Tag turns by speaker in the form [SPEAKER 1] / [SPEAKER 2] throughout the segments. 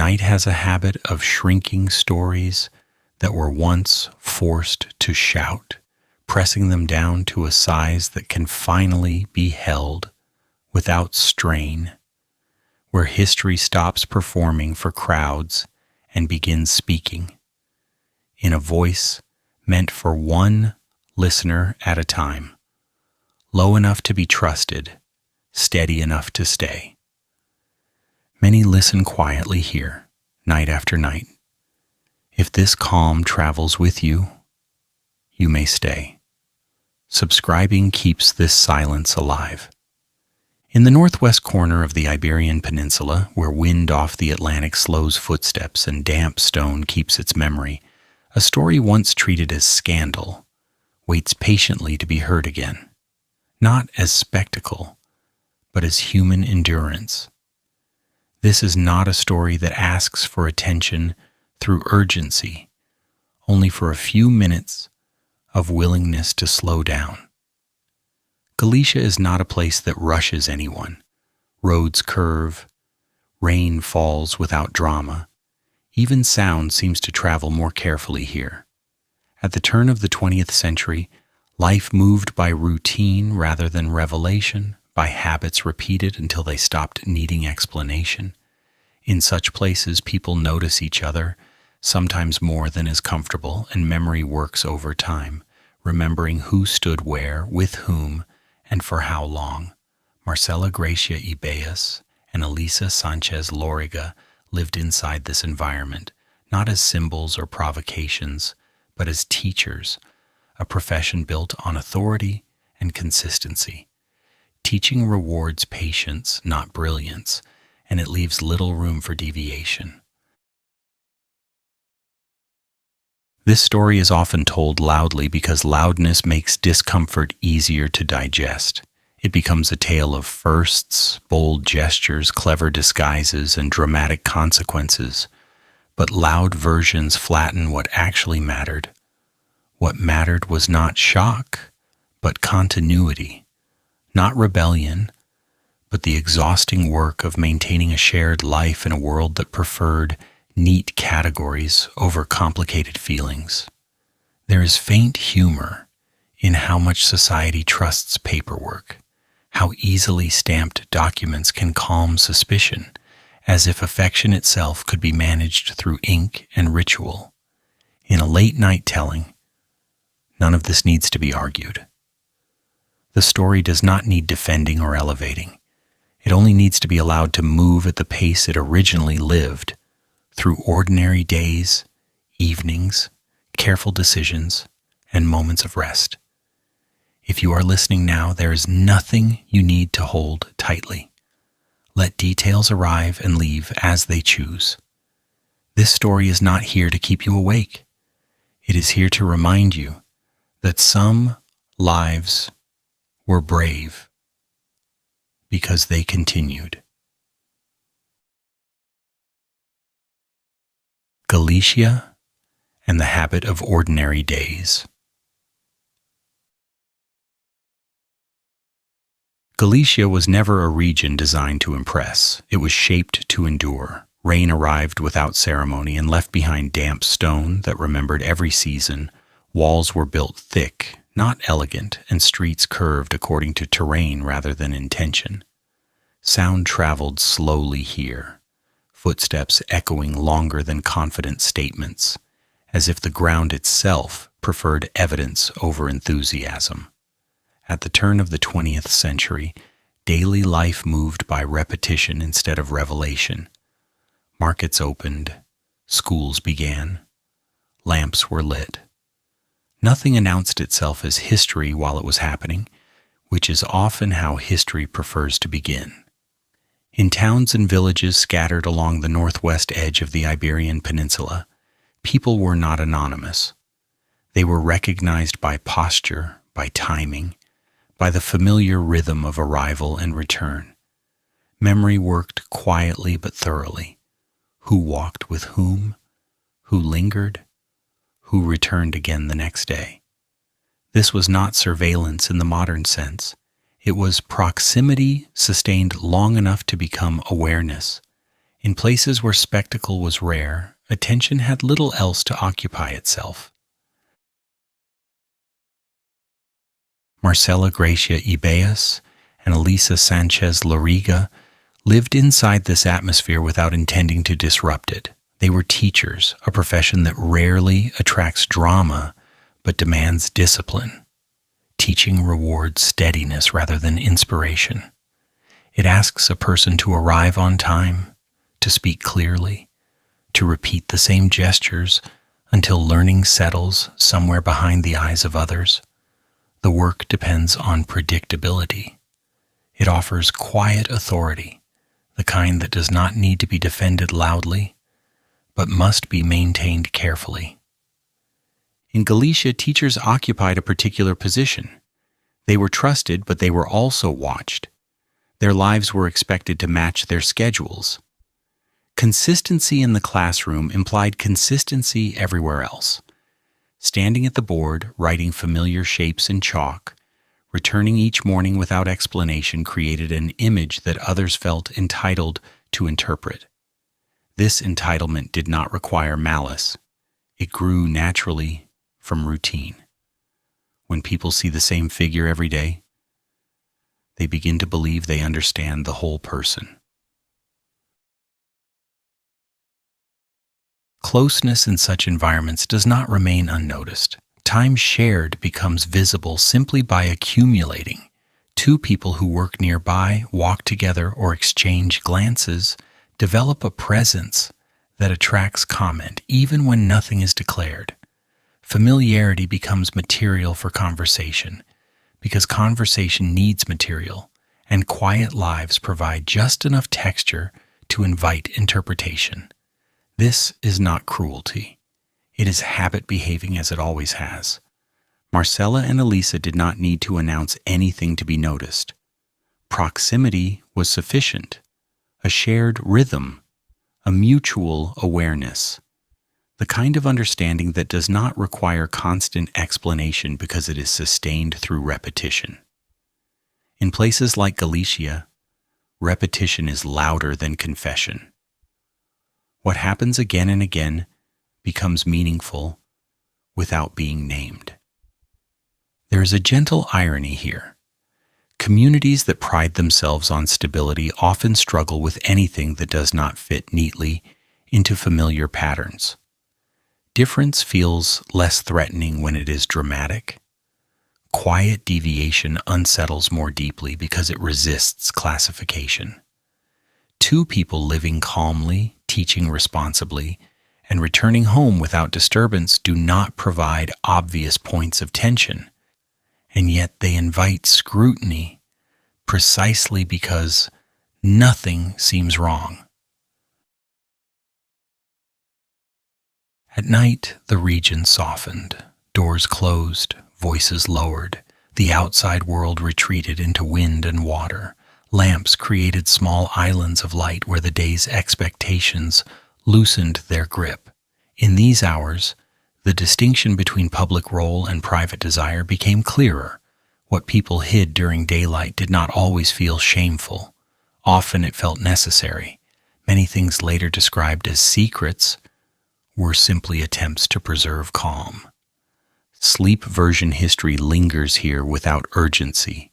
[SPEAKER 1] Night has a habit of shrinking stories that were once forced to shout, pressing them down to a size that can finally be held without strain, where history stops performing for crowds and begins speaking in a voice meant for one listener at a time, low enough to be trusted, steady enough to stay. Many listen quietly here, night after night. If this calm travels with you, you may stay. Subscribing keeps this silence alive. In the northwest corner of the Iberian Peninsula, where wind off the Atlantic slows footsteps and damp stone keeps its memory, a story once treated as scandal waits patiently to be heard again, not as spectacle, but as human endurance. This is not a story that asks for attention through urgency, only for a few minutes of willingness to slow down. Galicia is not a place that rushes anyone. Roads curve, rain falls without drama. Even sound seems to travel more carefully here. At the turn of the 20th century, life moved by routine rather than revelation, by habits repeated until they stopped needing explanation. In such places, people notice each other, sometimes more than is comfortable, and memory works over time, remembering who stood where, with whom, and for how long. Marcela, Gracia, Ibeas, and Elisa, Sánchez, Loriga lived inside this environment, not as symbols or provocations, but as teachers, a profession built on authority and consistency. Teaching rewards patience, not brilliance, and it leaves little room for deviation. This story is often told loudly because loudness makes discomfort easier to digest. It becomes a tale of firsts, bold gestures, clever disguises, and dramatic consequences. But loud versions flatten what actually mattered. What mattered was not shock, but continuity. Not rebellion, but the exhausting work of maintaining a shared life in a world that preferred neat categories over complicated feelings. There is faint humor in how much society trusts paperwork, how easily stamped documents can calm suspicion, as if affection itself could be managed through ink and ritual. In a late-night telling, none of this needs to be argued. The story does not need defending or elevating. It only needs to be allowed to move at the pace it originally lived, through ordinary days, evenings, careful decisions, and moments of rest. If you are listening now, there is nothing you need to hold tightly. Let details arrive and leave as they choose. This story is not here to keep you awake. It is here to remind you that some lives were brave because they continued. Galicia and the Habit of Ordinary Days. Galicia was never a region designed to impress. It was shaped to endure. Rain arrived without ceremony and left behind damp stone that remembered every season. Walls were built thick, not elegant, and streets curved according to terrain rather than intention. Sound traveled slowly here, footsteps echoing longer than confident statements, as if the ground itself preferred evidence over enthusiasm. At the turn of the 20th century, daily life moved by repetition instead of revelation. Markets opened, schools began, lamps were lit. Nothing announced itself as history while it was happening, which is often how history prefers to begin. In towns and villages scattered along the northwest edge of the Iberian Peninsula, people were not anonymous. They were recognized by posture, by timing, by the familiar rhythm of arrival and return. Memory worked quietly but thoroughly. Who walked with whom? Who lingered? Who returned again the next day? This was not surveillance in the modern sense. It was proximity sustained long enough to become awareness. In places where spectacle was rare, attention had little else to occupy itself. Marcela, Gracia, Ibeas, and Elisa, Sánchez, Loriga lived inside this atmosphere without intending to disrupt it. They were teachers, a profession that rarely attracts drama but demands discipline. Teaching rewards steadiness rather than inspiration. It asks a person to arrive on time, to speak clearly, to repeat the same gestures until learning settles somewhere behind the eyes of others. The work depends on predictability. It offers quiet authority, the kind that does not need to be defended loudly, but must be maintained carefully. In Galicia, teachers occupied a particular position. They were trusted, but they were also watched. Their lives were expected to match their schedules. Consistency in the classroom implied consistency everywhere else. Standing at the board, writing familiar shapes in chalk, returning each morning without explanation created an image that others felt entitled to interpret. This entitlement did not require malice. It grew naturally from routine. When people see the same figure every day, they begin to believe they understand the whole person. Closeness in such environments does not remain unnoticed. Time shared becomes visible simply by accumulating. Two people who work nearby, walk together, or exchange glances develop a presence that attracts comment even when nothing is declared. Familiarity becomes material for conversation because conversation needs material, and quiet lives provide just enough texture to invite interpretation. This is not cruelty. It is habit behaving as it always has. Marcela and Elisa did not need to announce anything to be noticed. Proximity was sufficient, a shared rhythm, a mutual awareness, the kind of understanding that does not require constant explanation because it is sustained through repetition. In places like Galicia, repetition is louder than confession. What happens again and again becomes meaningful without being named. There is a gentle irony here. Communities that pride themselves on stability often struggle with anything that does not fit neatly into familiar patterns. Difference feels less threatening when it is dramatic. Quiet deviation unsettles more deeply because it resists classification. Two people living calmly, teaching responsibly, and returning home without disturbance do not provide obvious points of tension, and yet they invite scrutiny precisely because nothing seems wrong. At night, the region softened, doors closed, voices lowered, the outside world retreated into wind and water. Lamps created small islands of light where the day's expectations loosened their grip. In these hours, the distinction between public role and private desire became clearer. What people hid during daylight did not always feel shameful. Often it felt necessary. Many things later described as secrets were simply attempts to preserve calm. Sleep version history lingers here without urgency.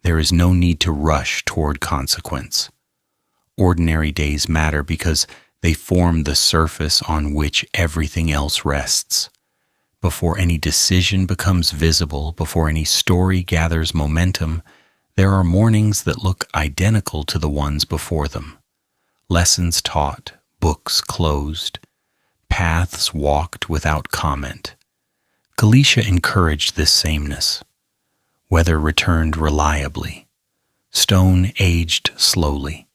[SPEAKER 1] There is no need to rush toward consequence. Ordinary days matter because they form the surface on which everything else rests. Before any decision becomes visible, before any story gathers momentum, there are mornings that look identical to the ones before them. Lessons taught, books closed, paths walked without comment. Galicia encouraged this sameness. Weather returned reliably. Stone aged slowly.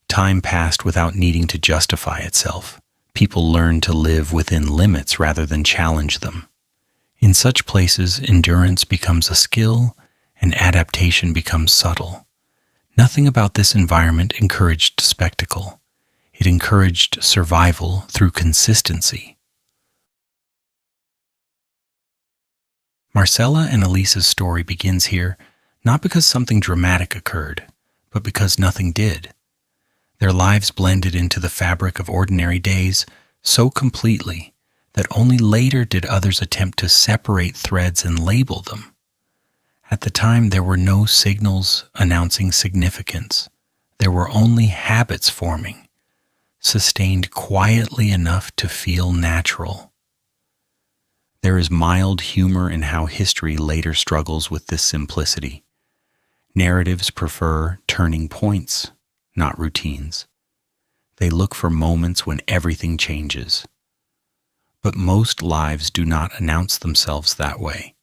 [SPEAKER 1] Time passed without needing to justify itself. People learned to live within limits rather than challenge them. In such places, endurance becomes a skill and adaptation becomes subtle. Nothing about this environment encouraged spectacle. It encouraged survival through consistency. Marcela and Elisa's story begins here not because something dramatic occurred, but because nothing did. Their lives blended into the fabric of ordinary days so completely that only later did others attempt to separate threads and label them. At the time, there were no signals announcing significance. There were only habits forming, sustained quietly enough to feel natural. There is mild humor in how history later struggles with this simplicity. Narratives prefer turning points, not routines. They look for moments when everything changes. But most lives do not announce themselves that way.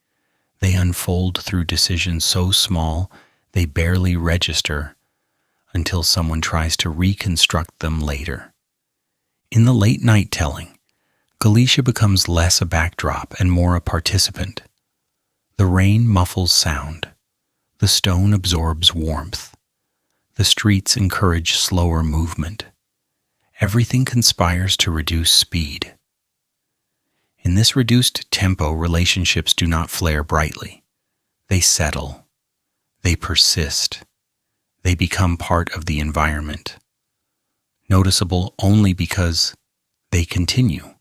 [SPEAKER 1] They unfold through decisions so small they barely register until someone tries to reconstruct them later. In the late night telling, Galicia becomes less a backdrop and more a participant. The rain muffles sound. The stone absorbs warmth. The streets encourage slower movement. Everything conspires to reduce speed. In this reduced tempo, relationships do not flare brightly. They settle. They persist. They become part of the environment, noticeable only because they continue.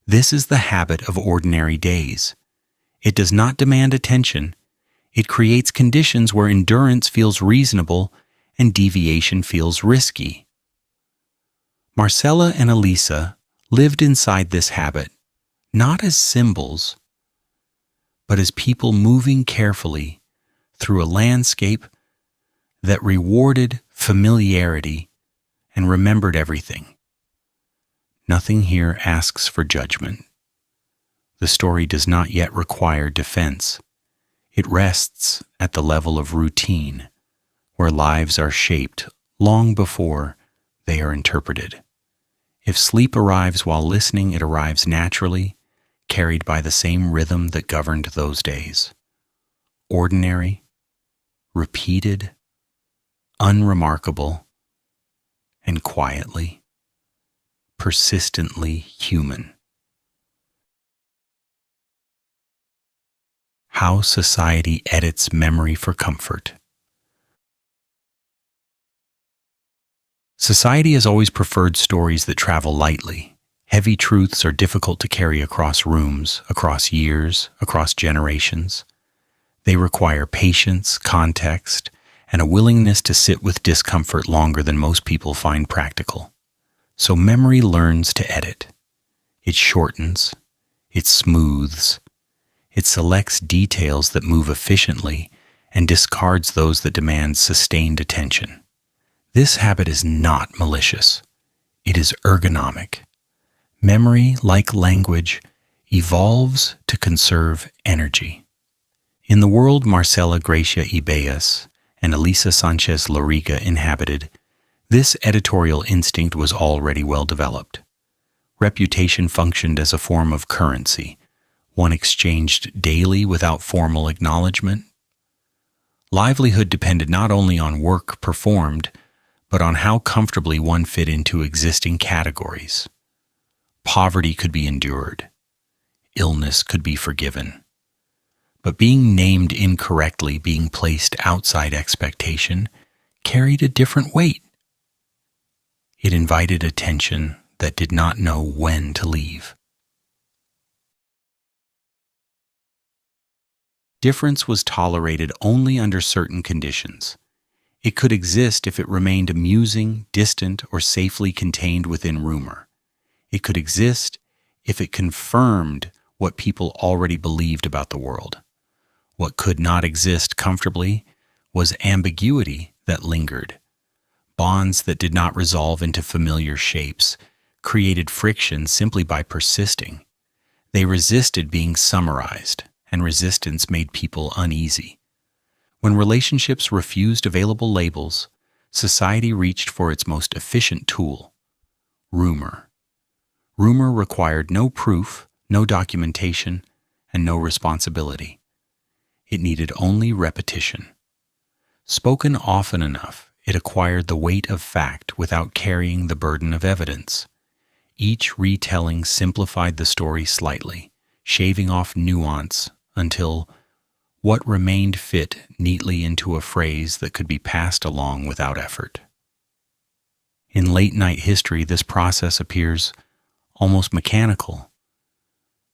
[SPEAKER 1] This is the habit of ordinary days. It does not demand attention. It creates conditions where endurance feels reasonable and deviation feels risky. Marcela and Elisa lived inside this habit, not as symbols, but as people moving carefully through a landscape that rewarded familiarity and remembered everything. Nothing here asks for judgment. The story does not yet require defense. It rests at the level of routine, where lives are shaped long before they are interpreted. If sleep arrives while listening, it arrives naturally, carried by the same rhythm that governed those days. Ordinary, repeated, unremarkable, and quietly, persistently human. How society edits memory for comfort. Society has always preferred stories that travel lightly. Heavy truths are difficult to carry across rooms, across years, across generations. They require patience, context, and a willingness to sit with discomfort longer than most people find practical. So memory learns to edit. It shortens, it smooths, it selects details that move efficiently and discards those that demand sustained attention. This habit is not malicious. It is ergonomic. Memory, like language, evolves to conserve energy. In the world Marcela, Gracia, Ibeas, and Elisa Sánchez Loriga inhabited, this editorial instinct was already well developed. Reputation functioned as a form of currency, one exchanged daily without formal acknowledgement. Livelihood depended not only on work performed, but on how comfortably one fit into existing categories. Poverty could be endured. Illness could be forgiven. But being named incorrectly, being placed outside expectation, carried a different weight. It invited attention that did not know when to leave. Difference was tolerated only under certain conditions. It could exist if it remained amusing, distant, or safely contained within rumor. It could exist if it confirmed what people already believed about the world. What could not exist comfortably was ambiguity that lingered. Bonds that did not resolve into familiar shapes created friction simply by persisting. They resisted being summarized, and resistance made people uneasy. When relationships refused available labels, society reached for its most efficient tool, rumor. Rumor required no proof, no documentation, and no responsibility. It needed only repetition. Spoken often enough, it acquired the weight of fact without carrying the burden of evidence. Each retelling simplified the story slightly, shaving off nuance until what remained fit neatly into a phrase that could be passed along without effort. In late-night history, this process appears almost mechanical.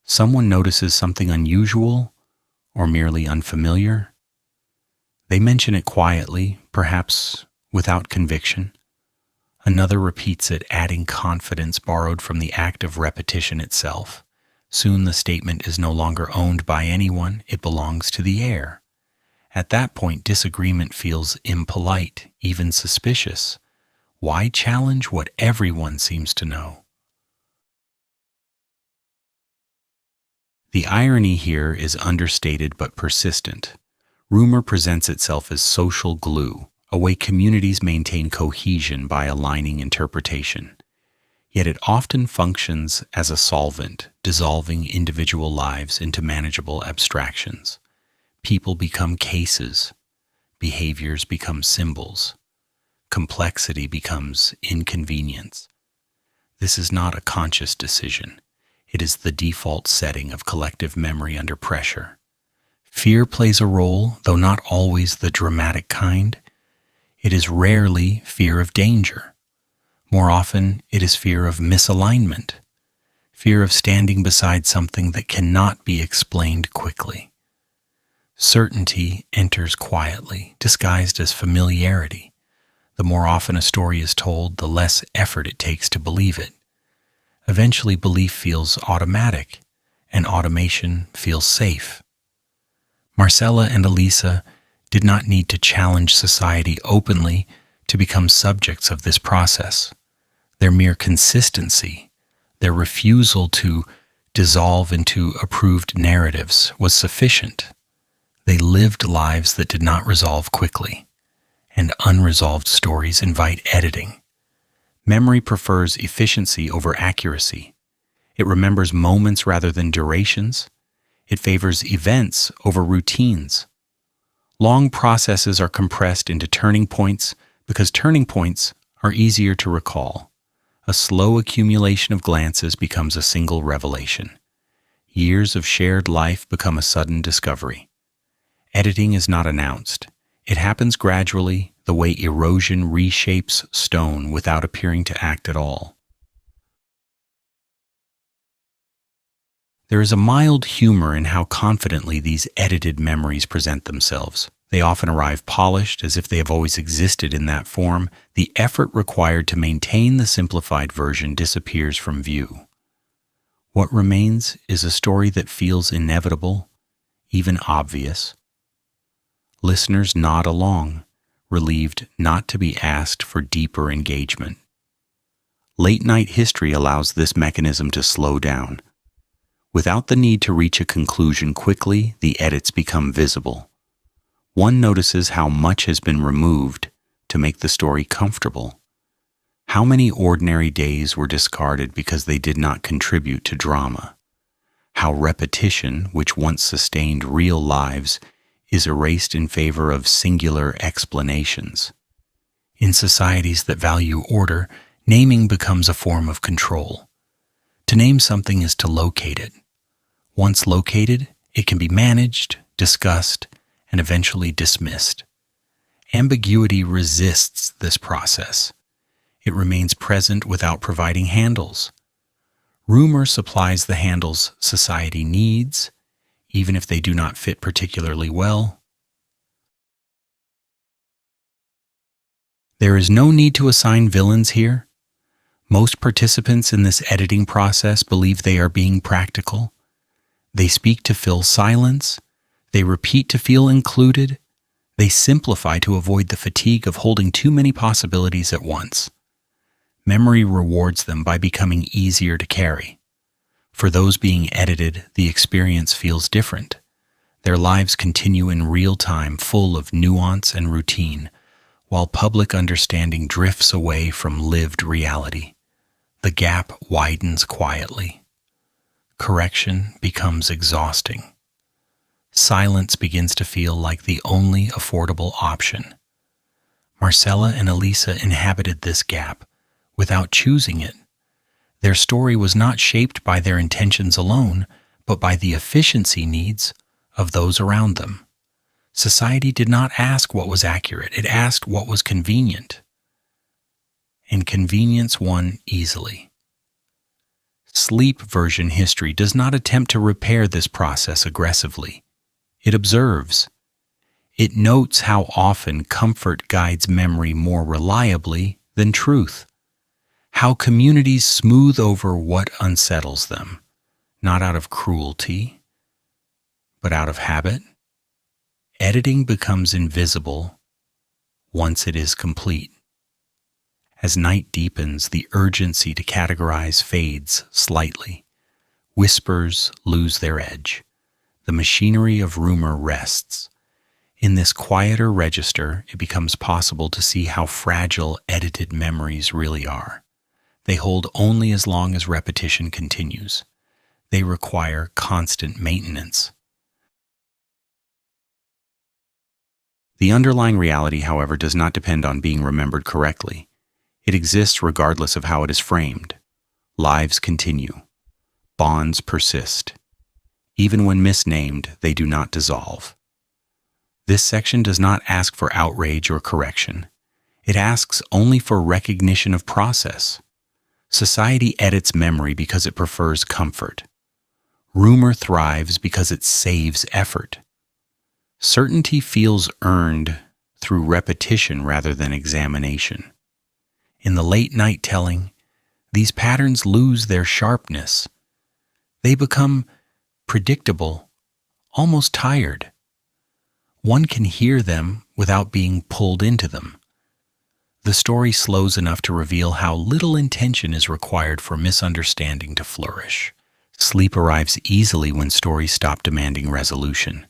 [SPEAKER 1] Someone notices something unusual or merely unfamiliar. They mention it quietly, perhaps without conviction. Another repeats it, adding confidence borrowed from the act of repetition itself. Soon the statement is no longer owned by anyone, it belongs to the air. At that point, disagreement feels impolite, even suspicious. Why challenge what everyone seems to know? The irony here is understated but persistent. Rumor presents itself as social glue, a way communities maintain cohesion by aligning interpretation. Yet it often functions as a solvent, dissolving individual lives into manageable abstractions. People become cases. Behaviors become symbols. Complexity becomes inconvenience. This is not a conscious decision. It is the default setting of collective memory under pressure. Fear plays a role, though not always the dramatic kind. It is rarely fear of danger. More often, it is fear of misalignment, fear of standing beside something that cannot be explained quickly. Certainty enters quietly, disguised as familiarity. The more often a story is told, the less effort it takes to believe it. Eventually, belief feels automatic, and automation feels safe. Marcela and Elisa did not need to challenge society openly to become subjects of this process. Their mere consistency, their refusal to dissolve into approved narratives was sufficient. They lived lives that did not resolve quickly, and unresolved stories invite editing. Memory prefers efficiency over accuracy. It remembers moments rather than durations. It favors events over routines. Long processes are compressed into turning points because turning points are easier to recall. A slow accumulation of glances becomes a single revelation. Years of shared life become a sudden discovery. Editing is not announced. It happens gradually, the way erosion reshapes stone without appearing to act at all. There is a mild humor in how confidently these edited memories present themselves. They often arrive polished, as if they have always existed in that form. The effort required to maintain the simplified version disappears from view. What remains is a story that feels inevitable, even obvious. Listeners nod along, relieved not to be asked for deeper engagement. Late-night history allows this mechanism to slow down. Without the need to reach a conclusion quickly, the edits become visible. One notices how much has been removed to make the story comfortable. How many ordinary days were discarded because they did not contribute to drama? How repetition, which once sustained real lives, is erased in favor of singular explanations. In societies that value order, naming becomes a form of control. To name something is to locate it. Once located, it can be managed, discussed, and eventually dismissed. Ambiguity resists this process. It remains present without providing handles. Rumor supplies the handles society needs, even if they do not fit particularly well. There is no need to assign villains here. Most participants in this editing process believe they are being practical. They speak to fill silence. They repeat to feel included. They simplify to avoid the fatigue of holding too many possibilities at once. Memory rewards them by becoming easier to carry. For those being edited, the experience feels different. Their lives continue in real time, full of nuance and routine, while public understanding drifts away from lived reality. The gap widens quietly. Correction becomes exhausting. Silence begins to feel like the only affordable option. Marcela and Elisa inhabited this gap without choosing it. Their story was not shaped by their intentions alone, but by the efficiency needs of those around them. Society did not ask what was accurate, it asked what was convenient. and convenience one easily. Sleep version history does not attempt to repair this process aggressively. It observes. It notes how often comfort guides memory more reliably than truth, how communities smooth over what unsettles them, not out of cruelty, but out of habit. Editing becomes invisible once it is complete. As night deepens, the urgency to categorize fades slightly. Whispers lose their edge. The machinery of rumor rests. In this quieter register, it becomes possible to see how fragile edited memories really are. They hold only as long as repetition continues. They require constant maintenance. The underlying reality, however, does not depend on being remembered correctly. It exists regardless of how it is framed. Lives continue. Bonds persist. Even when misnamed, they do not dissolve. This section does not ask for outrage or correction. It asks only for recognition of process. Society edits memory because it prefers comfort. Rumor thrives because it saves effort. Certainty feels earned through repetition rather than examination. In the late-night telling, these patterns lose their sharpness. They become predictable, almost tired. One can hear them without being pulled into them. The story slows enough to reveal how little intention is required for misunderstanding to flourish. Sleep arrives easily when stories stop demanding resolution.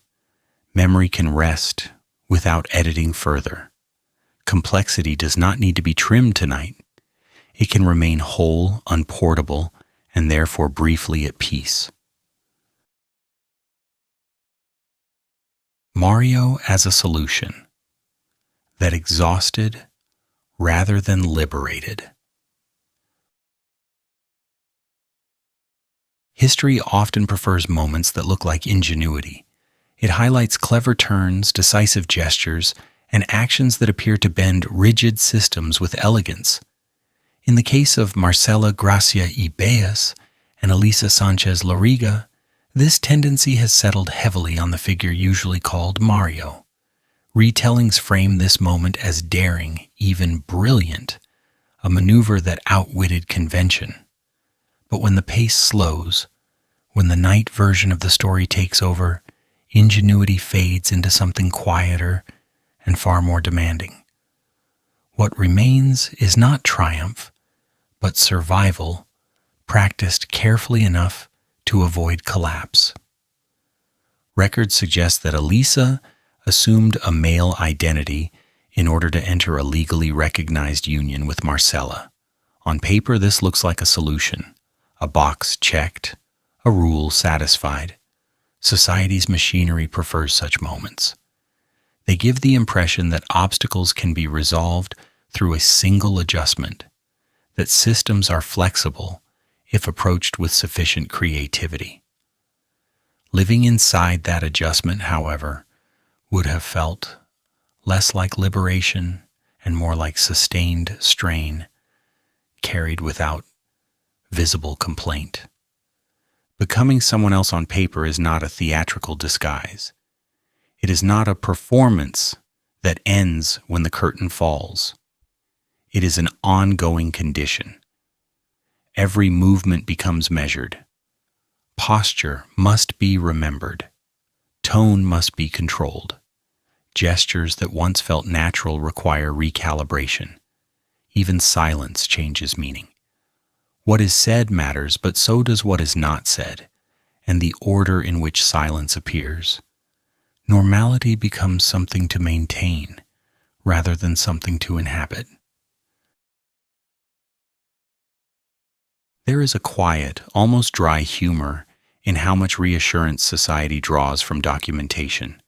[SPEAKER 1] Memory can rest without editing further. Complexity does not need to be trimmed tonight. It can remain whole, unportable, and therefore briefly at peace. Mario as a solution that exhausted rather than liberated. History often prefers moments that look like ingenuity. It highlights clever turns, decisive gestures, and actions that appear to bend rigid systems with elegance. In the case of Marcela, Gracia, Ibeas, and Elisa, Sánchez, Loriga, this tendency has settled heavily on the figure usually called Mario. Retellings frame this moment as daring, even brilliant, a maneuver that outwitted convention. But when the pace slows, when the night version of the story takes over, ingenuity fades into something quieter and far more demanding. What remains is not triumph, but survival, practiced carefully enough to avoid collapse. Records suggest that Elisa assumed a male identity in order to enter a legally recognized union with Marcela. On paper, this looks like a solution, a box checked, a rule satisfied. Society's machinery prefers such moments. They give the impression that obstacles can be resolved through a single adjustment, that systems are flexible if approached with sufficient creativity. Living inside that adjustment, however, would have felt less like liberation and more like sustained strain carried without visible complaint. Becoming someone else on paper is not a theatrical disguise. It is not a performance that ends when the curtain falls. It is an ongoing condition. Every movement becomes measured. Posture must be remembered. Tone must be controlled. Gestures that once felt natural require recalibration. Even silence changes meaning. What is said matters, but so does what is not said, and the order in which silence appears. Normality becomes something to maintain, rather than something to inhabit. There is a quiet, almost dry humor in how much reassurance society draws from documentation.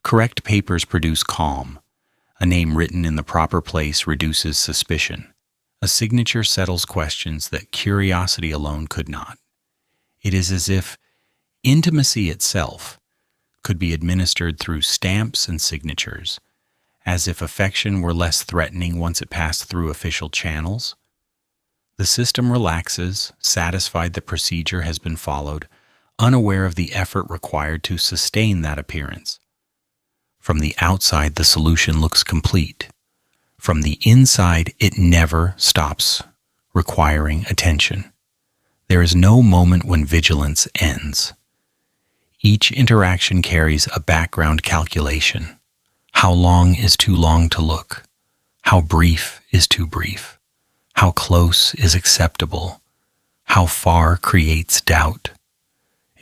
[SPEAKER 1] Correct papers produce calm. A name written in the proper place reduces suspicion. A signature settles questions that curiosity alone could not. It is as if intimacy itself could be administered through stamps and signatures, as if affection were less threatening once it passed through official channels. The system relaxes, satisfied the procedure has been followed, unaware of the effort required to sustain that appearance. From the outside, the solution looks complete. From the inside, it never stops requiring attention. There is no moment when vigilance ends. Each interaction carries a background calculation. How long is too long to look? How brief is too brief? How close is acceptable? How far creates doubt?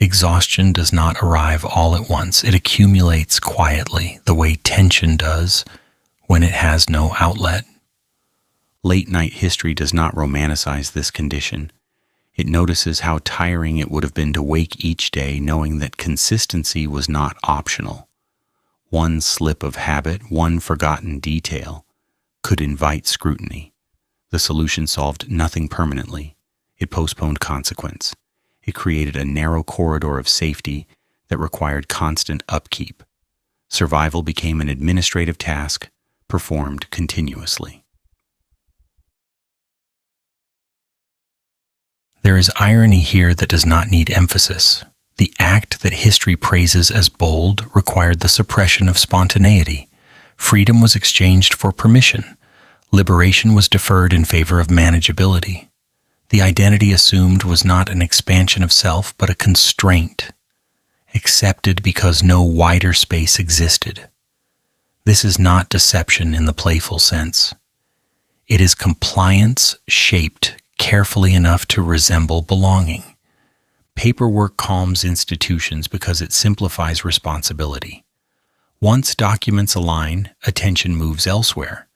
[SPEAKER 1] Exhaustion does not arrive all at once. It accumulates quietly, the way tension does when it has no outlet. Late-night history does not romanticize this condition. It notices how tiring it would have been to wake each day knowing that consistency was not optional. One slip of habit, one forgotten detail, could invite scrutiny. The solution solved nothing permanently. It postponed consequence. It created a narrow corridor of safety that required constant upkeep. Survival became an administrative task, performed continuously. There is irony here that does not need emphasis. The act that history praises as bold required the suppression of spontaneity. Freedom was exchanged for permission. Liberation was deferred in favor of manageability. The identity assumed was not an expansion of self, but a constraint, accepted because no wider space existed. This is not deception in the playful sense. It is compliance shaped carefully enough to resemble belonging. Paperwork calms institutions because it simplifies responsibility. Once documents align, attention moves elsewhere.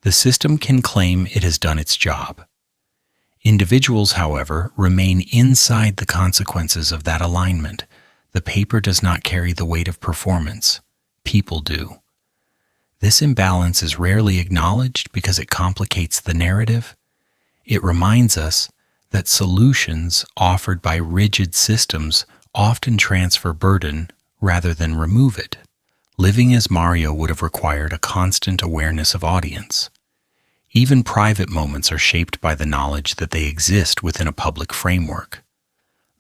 [SPEAKER 1] The system can claim it has done its job. Individuals, however, remain inside the consequences of that alignment. The paper does not carry the weight of performance. People do. This imbalance is rarely acknowledged because it complicates the narrative. It reminds us that solutions offered by rigid systems often transfer burden rather than remove it. Living as Mario would have required a constant awareness of audience. Even private moments are shaped by the knowledge that they exist within a public framework.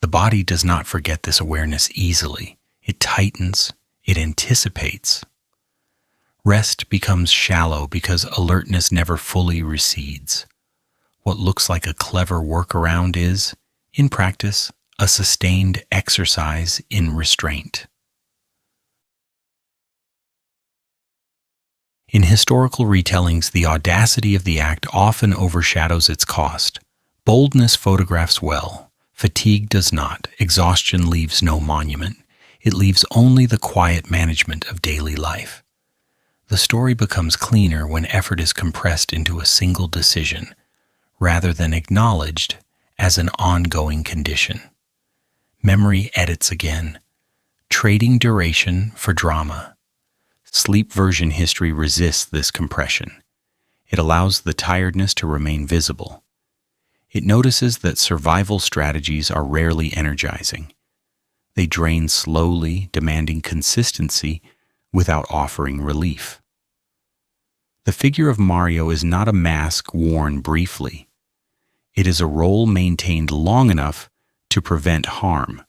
[SPEAKER 1] The body does not forget this awareness easily. It tightens, it anticipates. Rest becomes shallow because alertness never fully recedes. What looks like a clever workaround is, in practice, a sustained exercise in restraint. In historical retellings, the audacity of the act often overshadows its cost. Boldness photographs well. Fatigue does not. Exhaustion leaves no monument. It leaves only the quiet management of daily life. The story becomes cleaner when effort is compressed into a single decision, rather than acknowledged as an ongoing condition. Memory edits again, trading duration for drama. Sleep version history resists this compression. It allows the tiredness to remain visible. It notices that survival strategies are rarely energizing. They drain slowly, demanding consistency without offering relief. The figure of Mario is not a mask worn briefly. It is a role maintained long enough to prevent harm,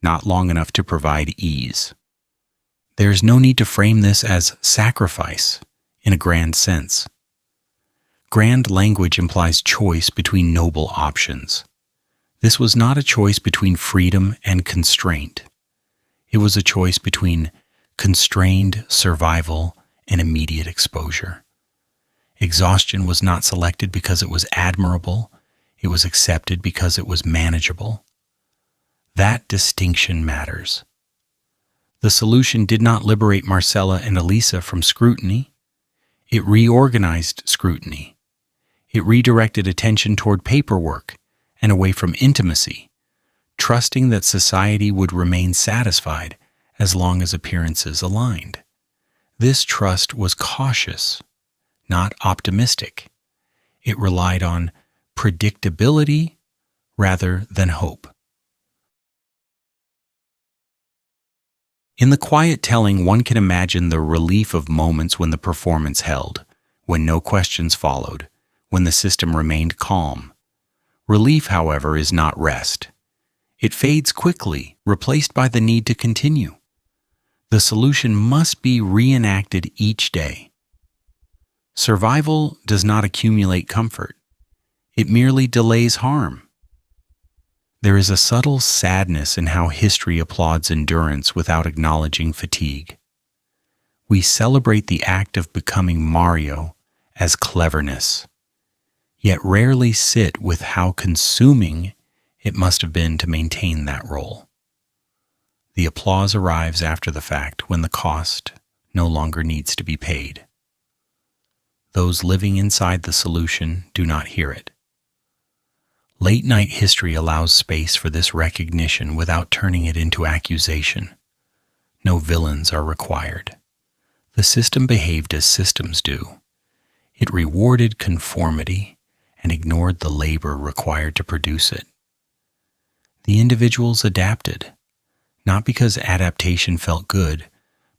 [SPEAKER 1] not long enough to provide ease. There is no need to frame this as sacrifice in a grand sense. Grand language implies choice between noble options. This was not a choice between freedom and constraint. It was a choice between constrained survival and immediate exposure. Exhaustion was not selected because it was admirable. It was accepted because it was manageable. That distinction matters. The solution did not liberate Marcela and Elisa from scrutiny. It reorganized scrutiny. It redirected attention toward paperwork and away from intimacy, trusting that society would remain satisfied as long as appearances aligned. This trust was cautious, not optimistic. It relied on predictability rather than hope. In the quiet telling, one can imagine the relief of moments when the performance held, when no questions followed, when the system remained calm. Relief, however, is not rest. It fades quickly, replaced by the need to continue. The solution must be reenacted each day. Survival does not accumulate comfort. It merely delays harm. There is a subtle sadness in how history applauds endurance without acknowledging fatigue. We celebrate the act of becoming Mario as cleverness, yet rarely sit with how consuming it must have been to maintain that role. The applause arrives after the fact, when the cost no longer needs to be paid. Those living inside the solution do not hear it. Late-night history allows space for this recognition without turning it into accusation. No villains are required. The system behaved as systems do. It rewarded conformity and ignored the labor required to produce it. The individuals adapted, not because adaptation felt good,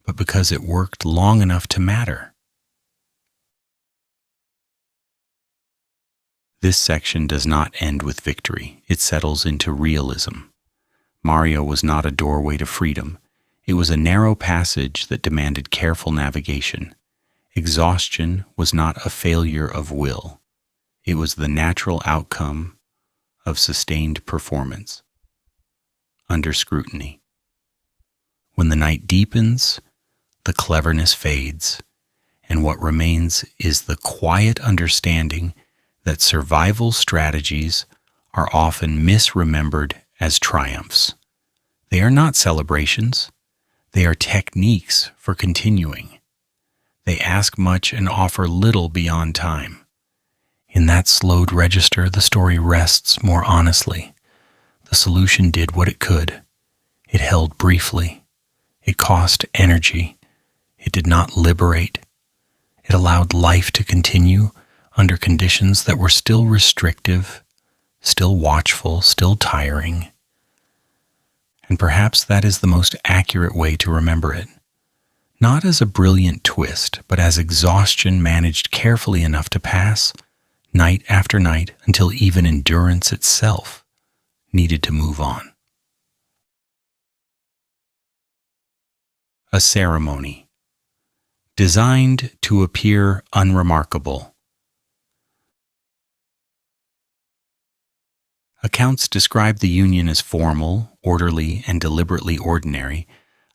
[SPEAKER 1] but because it worked long enough to matter. This section does not end with victory. It settles into realism. Mario was not a doorway to freedom. It was a narrow passage that demanded careful navigation. Exhaustion was not a failure of will. It was the natural outcome of sustained performance under scrutiny. When the night deepens, the cleverness fades, and what remains is the quiet understanding that survival strategies are often misremembered as triumphs. They are not celebrations. They are techniques for continuing. They ask much and offer little beyond time. In that slowed register, the story rests more honestly. The solution did what it could. It held briefly. It cost energy. It did not liberate. It allowed life to continue under conditions that were still restrictive, still watchful, still tiring. And perhaps that is the most accurate way to remember it. Not as a brilliant twist, but as exhaustion managed carefully enough to pass, night after night, until even endurance itself needed to move on. A ceremony, designed to appear unremarkable. Accounts describe the union as formal, orderly, and deliberately ordinary,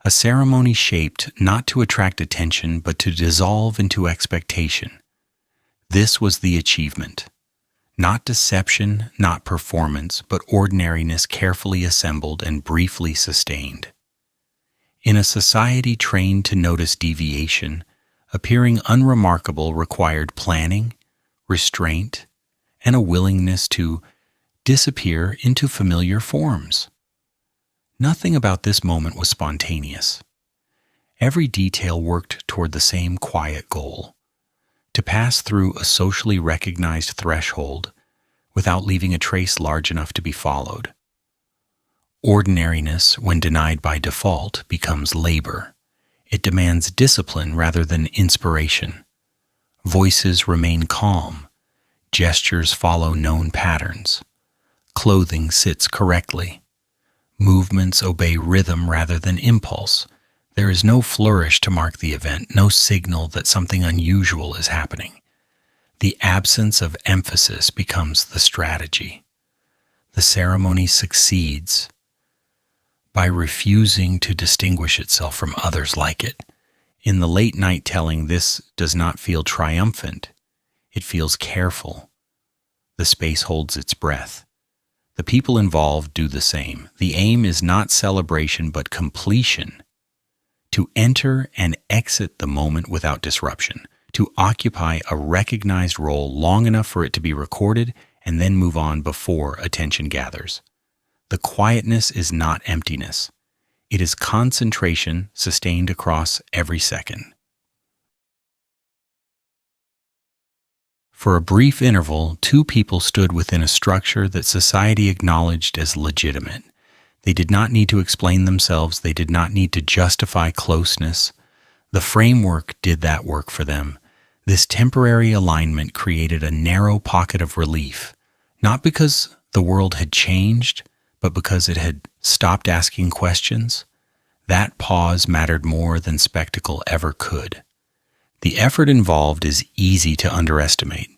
[SPEAKER 1] a ceremony shaped not to attract attention but to dissolve into expectation. This was the achievement. Not deception, not performance, but ordinariness carefully assembled and briefly sustained. In a society trained to notice deviation, appearing unremarkable required planning, restraint, and a willingness to disappear into familiar forms. Nothing about this moment was spontaneous. Every detail worked toward the same quiet goal: to pass through a socially recognized threshold without leaving a trace large enough to be followed. Ordinariness, when denied by default, becomes labor. It demands discipline rather than inspiration. Voices remain calm. Gestures follow known patterns. Clothing sits correctly. Movements obey rhythm rather than impulse. There is no flourish to mark the event, no signal that something unusual is happening. The absence of emphasis becomes the strategy. The ceremony succeeds by refusing to distinguish itself from others like it. In the late night telling, this does not feel triumphant. It feels careful. The space holds its breath. The people involved do the same. The aim is not celebration but completion. To enter and exit the moment without disruption. To occupy a recognized role long enough for it to be recorded and then move on before attention gathers. The quietness is not emptiness. It is concentration sustained across every second. For a brief interval, two people stood within a structure that society acknowledged as legitimate. They did not need to explain themselves. They did not need to justify closeness. The framework did that work for them. This temporary alignment created a narrow pocket of relief, not because the world had changed, but because it had stopped asking questions. That pause mattered more than spectacle ever could. The effort involved is easy to underestimate.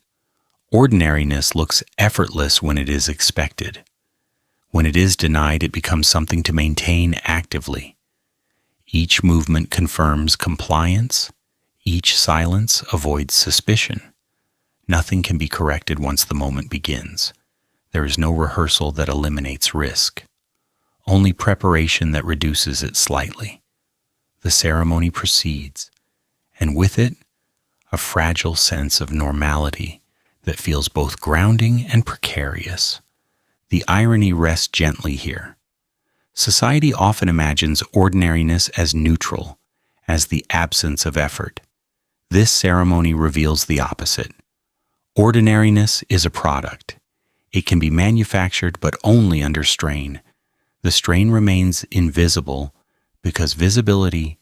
[SPEAKER 1] Ordinariness looks effortless when it is expected. When it is denied, it becomes something to maintain actively. Each movement confirms compliance. Each silence avoids suspicion. Nothing can be corrected once the moment begins. There is no rehearsal that eliminates risk. Only preparation that reduces it slightly. The ceremony proceeds, and with it, a fragile sense of normality that feels both grounding and precarious. The irony rests gently here. Society often imagines ordinariness as neutral, as the absence of effort. This ceremony reveals the opposite. Ordinariness is a product. It can be manufactured, but only under strain. The strain remains invisible because visibility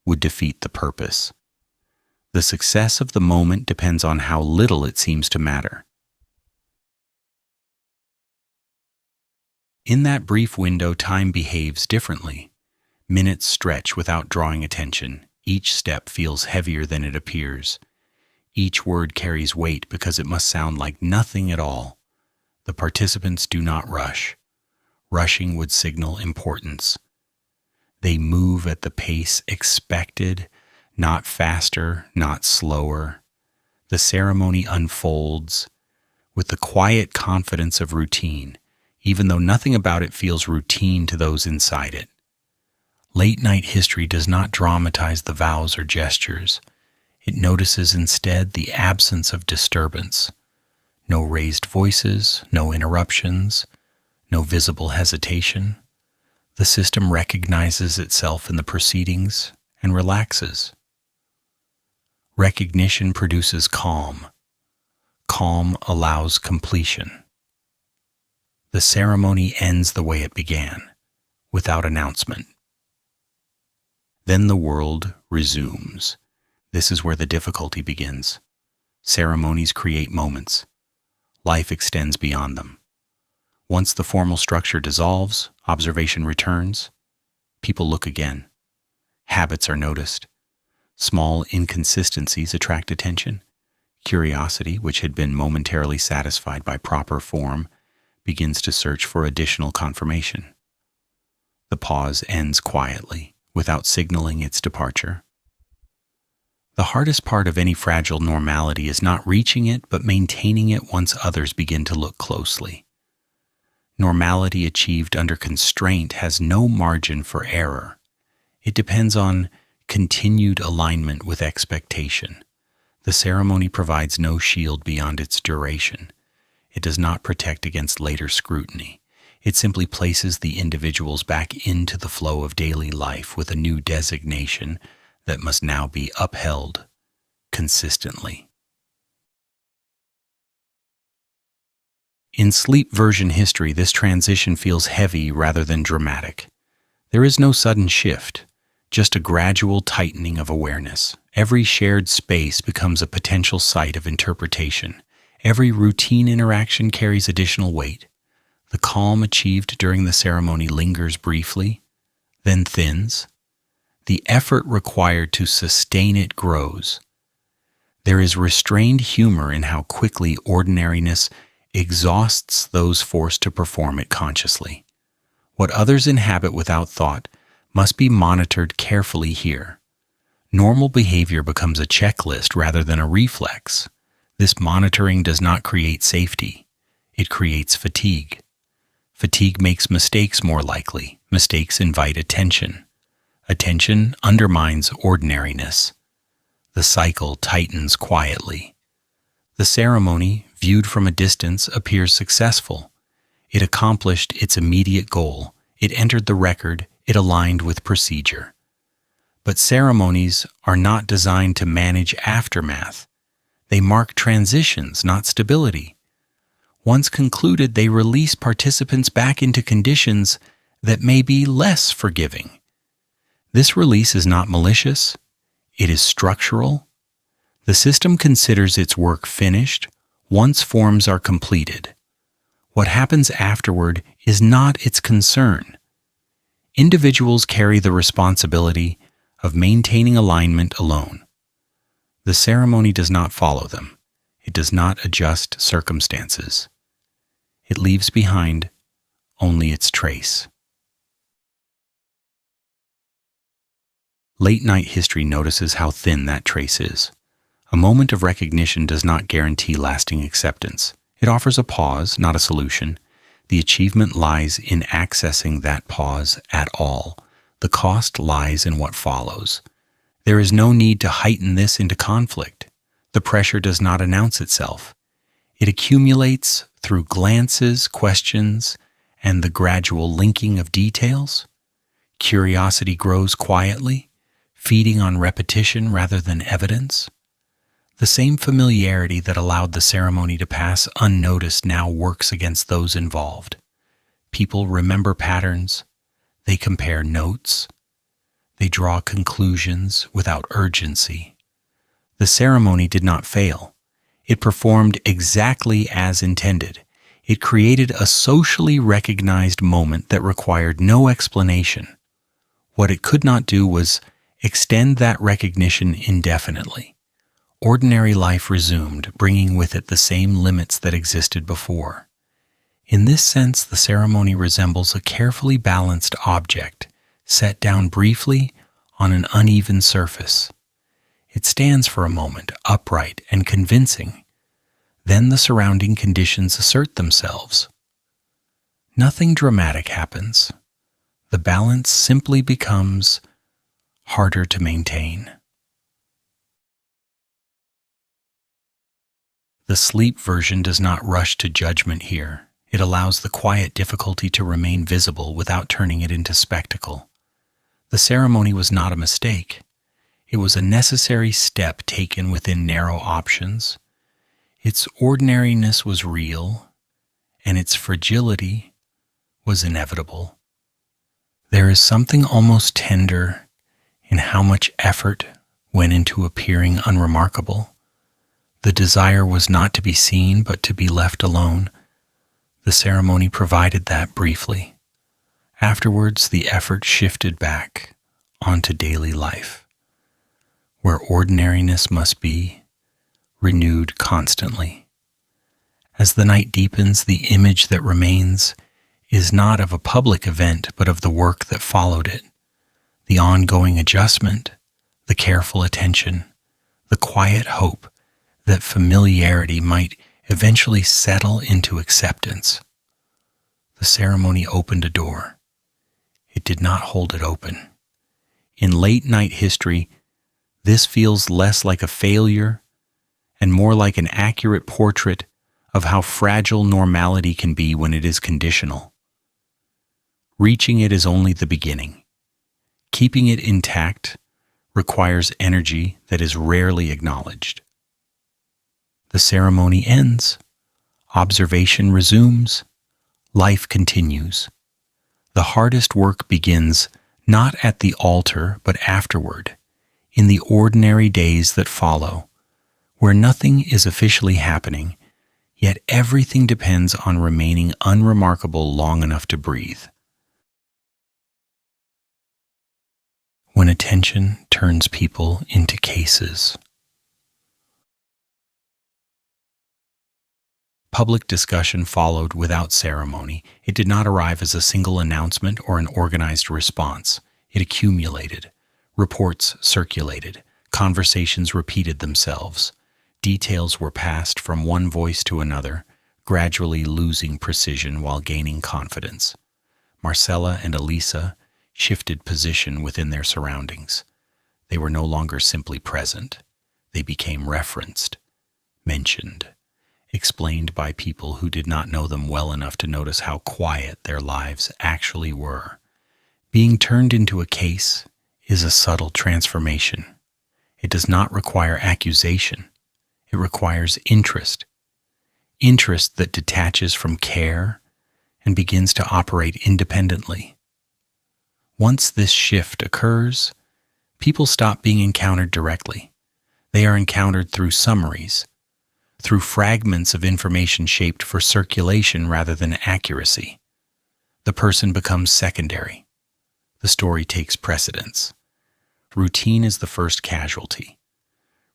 [SPEAKER 1] would defeat the purpose. The success of the moment depends on how little it seems to matter. In that brief window, time behaves differently. Minutes stretch without drawing attention. Each step feels heavier than it appears. Each word carries weight because it must sound like nothing at all. The participants do not rush. Rushing would signal importance. They move at the pace expected, not faster, not slower. The ceremony unfolds with the quiet confidence of routine, even though nothing about it feels routine to those inside it. Late-night history does not dramatize the vows or gestures. It notices instead the absence of disturbance. No raised voices, no interruptions, no visible hesitation. The system recognizes itself in the proceedings and relaxes. Recognition produces calm. Calm allows completion. The ceremony ends the way it began, without announcement. Then the world resumes. This is where the difficulty begins. Ceremonies create moments. Life extends beyond them. Once the formal structure dissolves, observation returns. People look again. Habits are noticed. Small inconsistencies attract attention. Curiosity, which had been momentarily satisfied by proper form, begins to search for additional confirmation. The pause ends quietly, without signaling its departure. The hardest part of any fragile normality is not reaching it, but maintaining it once others begin to look closely. Normality achieved under constraint has no margin for error. It depends on continued alignment with expectation. The ceremony provides no shield beyond its duration. It does not protect against later scrutiny. It simply places the individuals back into the flow of daily life with a new designation that must now be upheld consistently. In sleep version history, this transition feels heavy rather than dramatic. There is no sudden shift, just a gradual tightening of awareness. Every shared space becomes a potential site of interpretation. Every routine interaction carries additional weight. The calm achieved during the ceremony lingers briefly, then thins. The effort required to sustain it grows. There is restrained humor in how quickly ordinariness exhausts those forced to perform it consciously. What others inhabit without thought must be monitored carefully here. Normal behavior becomes a checklist rather than a reflex. This monitoring does not create safety. It creates fatigue. Fatigue makes mistakes more likely. Mistakes invite attention. Attention undermines ordinariness. The cycle tightens quietly. The ceremony, viewed from a distance, appears successful. It accomplished its immediate goal. It entered the record. It aligned with procedure. But ceremonies are not designed to manage aftermath. They mark transitions, not stability. Once concluded, they release participants back into conditions that may be less forgiving. This release is not malicious, it is structural. The system considers its work finished once forms are completed. What happens afterward is not its concern. Individuals carry the responsibility of maintaining alignment alone. The ceremony does not follow them. It does not adjust circumstances. It leaves behind only its trace. Late-night history notices how thin that trace is. A moment of recognition does not guarantee lasting acceptance. It offers a pause, not a solution. The achievement lies in accessing that pause at all. The cost lies in what follows. There is no need to heighten this into conflict. The pressure does not announce itself. It accumulates through glances, questions, and the gradual linking of details. Curiosity grows quietly, feeding on repetition rather than evidence. The same familiarity that allowed the ceremony to pass unnoticed now works against those involved. People remember patterns. They compare notes. They draw conclusions without urgency. The ceremony did not fail. It performed exactly as intended. It created a socially recognized moment that required no explanation. What it could not do was extend that recognition indefinitely. Ordinary life resumed, bringing with it the same limits that existed before. In this sense, the ceremony resembles a carefully balanced object, set down briefly on an uneven surface. It stands for a moment, upright and convincing. Then the surrounding conditions assert themselves. Nothing dramatic happens. The balance simply becomes harder to maintain. The sleep version does not rush to judgment here. It allows the quiet difficulty to remain visible without turning it into spectacle. The ceremony was not a mistake. It was a necessary step taken within narrow options. Its ordinariness was real, and its fragility was inevitable. There is something almost tender in how much effort went into appearing unremarkable. The desire was not to be seen, but to be left alone. The ceremony provided that briefly. Afterwards, the effort shifted back onto daily life, where ordinariness must be renewed constantly. As the night deepens, the image that remains is not of a public event, but of the work that followed it, the ongoing adjustment, the careful attention, the quiet hope that familiarity might eventually settle into acceptance. The ceremony opened a door. It did not hold it open. In late-night history, this feels less like a failure and more like an accurate portrait of how fragile normality can be when it is conditional. Reaching it is only the beginning. Keeping it intact requires energy that is rarely acknowledged. The ceremony ends. Observation resumes. Life continues. The hardest work begins not at the altar, but afterward, in the ordinary days that follow, where nothing is officially happening, yet everything depends on remaining unremarkable long enough to breathe. When attention turns people into cases. Public discussion followed without ceremony. It did not arrive as a single announcement or an organized response. It accumulated. Reports circulated. Conversations repeated themselves. Details were passed from one voice to another, gradually losing precision while gaining confidence. Marcela and Elisa shifted position within their surroundings. They were no longer simply present. They became referenced, mentioned, explained by people who did not know them well enough to notice how quiet their lives actually were. Being turned into a case is a subtle transformation. It does not require accusation. It requires interest. Interest that detaches from care and begins to operate independently. Once this shift occurs, people stop being encountered directly. They are encountered through summaries, through fragments of information shaped for circulation rather than accuracy. The person becomes secondary. The story takes precedence. Routine is the first casualty.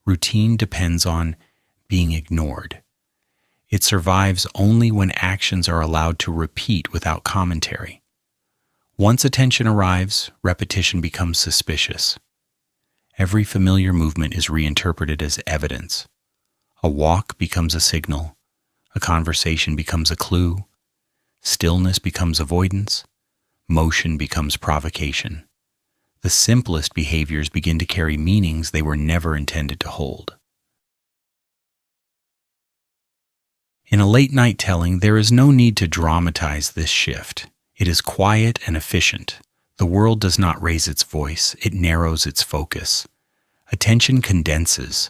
[SPEAKER 1] Routine depends on being ignored. It survives only when actions are allowed to repeat without commentary. Once attention arrives, repetition becomes suspicious. Every familiar movement is reinterpreted as evidence. A walk becomes a signal. A conversation becomes a clue. Stillness becomes avoidance. Motion becomes provocation. The simplest behaviors begin to carry meanings they were never intended to hold. In a late-night telling, there is no need to dramatize this shift. It is quiet and efficient. The world does not raise its voice, it narrows its focus. Attention condenses.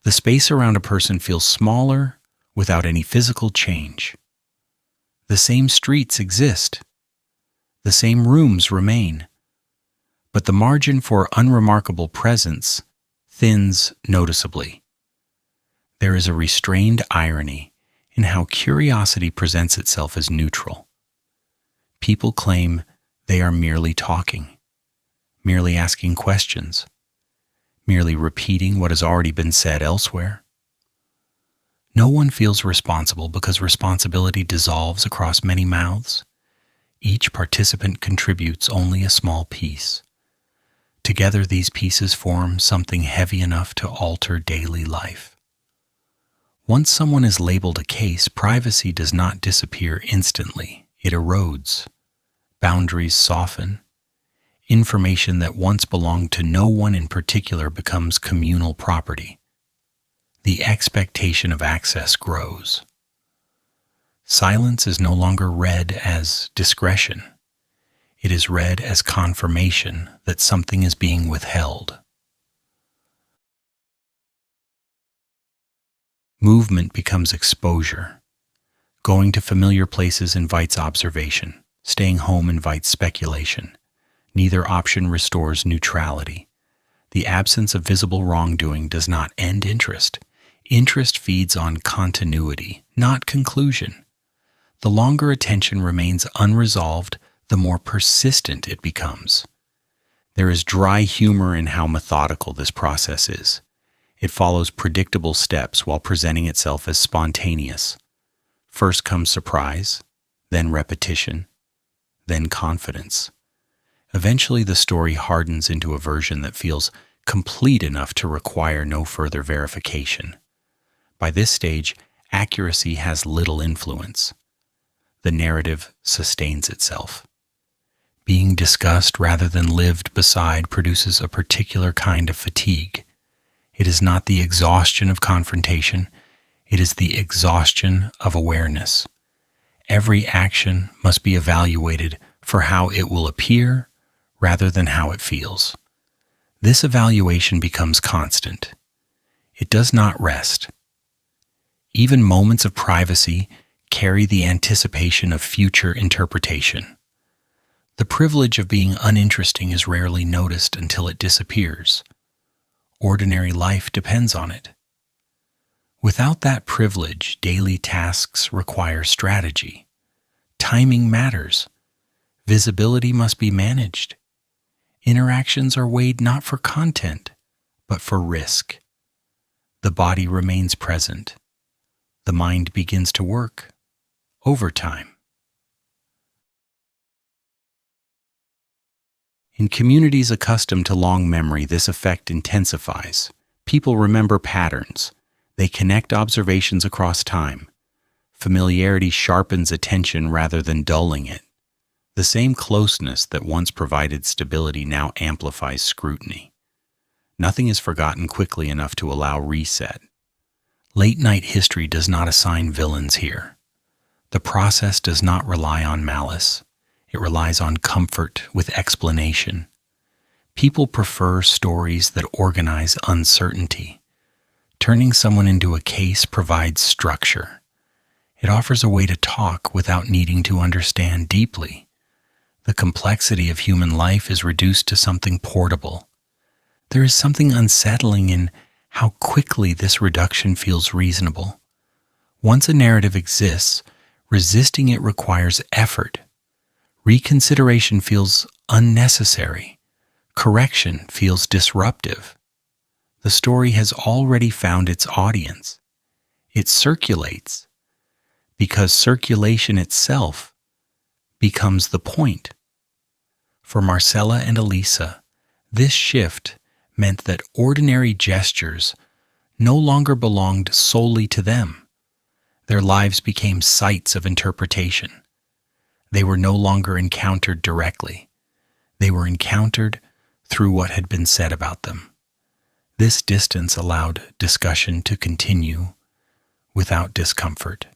[SPEAKER 1] The space around a person feels smaller without any physical change. The same streets exist. The same rooms remain. But the margin for unremarkable presence thins noticeably. There is a restrained irony in how curiosity presents itself as neutral. People claim they are merely talking, merely asking questions, merely repeating what has already been said elsewhere. No one feels responsible because responsibility dissolves across many mouths. Each participant contributes only a small piece. Together, these pieces form something heavy enough to alter daily life. Once someone is labeled a case, privacy does not disappear instantly. It erodes. Boundaries soften. Information that once belonged to no one in particular becomes communal property. The expectation of access grows. Silence is no longer read as discretion. It is read as confirmation that something is being withheld. Movement becomes exposure. Going to familiar places invites observation. Staying home invites speculation. Neither option restores neutrality. The absence of visible wrongdoing does not end interest. Interest feeds on continuity, not conclusion. The longer attention remains unresolved, the more persistent it becomes. There is dry humor in how methodical this process is. It follows predictable steps while presenting itself as spontaneous. First comes surprise, then repetition, then confidence. Eventually, the story hardens into a version that feels complete enough to require no further verification. By this stage, accuracy has little influence. The narrative sustains itself. Being discussed rather than lived beside produces a particular kind of fatigue. It is not the exhaustion of confrontation, it is the exhaustion of awareness. Every action must be evaluated for how it will appear rather than how it feels. This evaluation becomes constant. It does not rest. Even moments of privacy carry the anticipation of future interpretation. The privilege of being uninteresting is rarely noticed until it disappears. Ordinary life depends on it. Without that privilege, daily tasks require strategy. Timing matters. Visibility must be managed. Interactions are weighed not for content, but for risk. The body remains present. The mind begins to work overtime. In communities accustomed to long memory, this effect intensifies. People remember patterns. They connect observations across time. Familiarity sharpens attention rather than dulling it. The same closeness that once provided stability now amplifies scrutiny. Nothing is forgotten quickly enough to allow reset. Late-night history does not assign villains here. The process does not rely on malice. It relies on comfort with explanation. People prefer stories that organize uncertainty. Turning someone into a case provides structure. It offers a way to talk without needing to understand deeply. The complexity of human life is reduced to something portable. There is something unsettling in how quickly this reduction feels reasonable. Once a narrative exists, resisting it requires effort. Reconsideration feels unnecessary. Correction feels disruptive. The story has already found its audience. It circulates, because circulation itself becomes the point. For Marcela and Elisa, this shift meant that ordinary gestures no longer belonged solely to them. Their lives became sites of interpretation. They were no longer encountered directly. They were encountered through what had been said about them. This distance allowed discussion to continue without discomfort.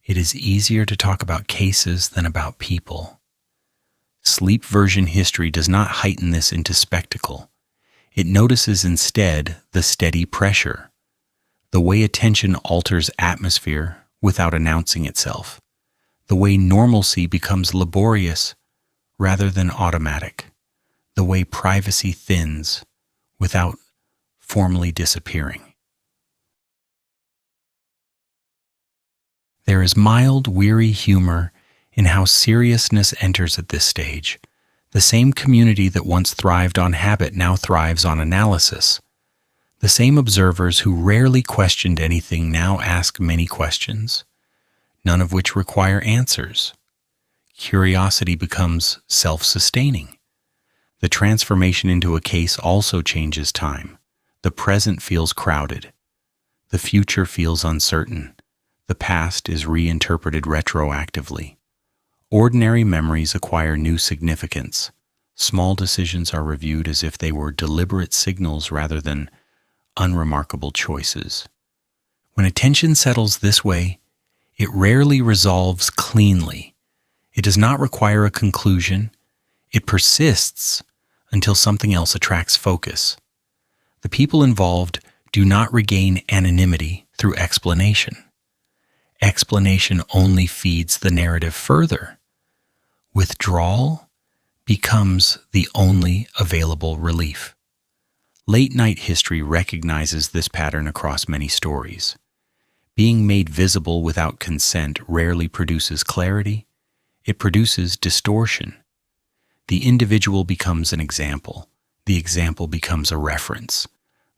[SPEAKER 1] It is easier to talk about cases than about people. Sleep version history does not heighten this into spectacle. It notices instead the steady pressure, the way attention alters atmosphere without announcing itself, the way normalcy becomes laborious rather than automatic, the way privacy thins without formally disappearing. There is mild, weary humor in how seriousness enters at this stage. The same community that once thrived on habit now thrives on analysis. The same observers who rarely questioned anything now ask many questions, none of which require answers. Curiosity becomes self-sustaining. The transformation into a case also changes time. The present feels crowded. The future feels uncertain. The past is reinterpreted retroactively. Ordinary memories acquire new significance. Small decisions are reviewed as if they were deliberate signals rather than unremarkable choices. When attention settles this way, it rarely resolves cleanly. It does not require a conclusion. It persists until something else attracts focus. The people involved do not regain anonymity through explanation. Explanation only feeds the narrative further. Withdrawal becomes the only available relief. Late-night history recognizes this pattern across many stories. Being made visible without consent rarely produces clarity. It produces distortion. The individual becomes an example. The example becomes a reference.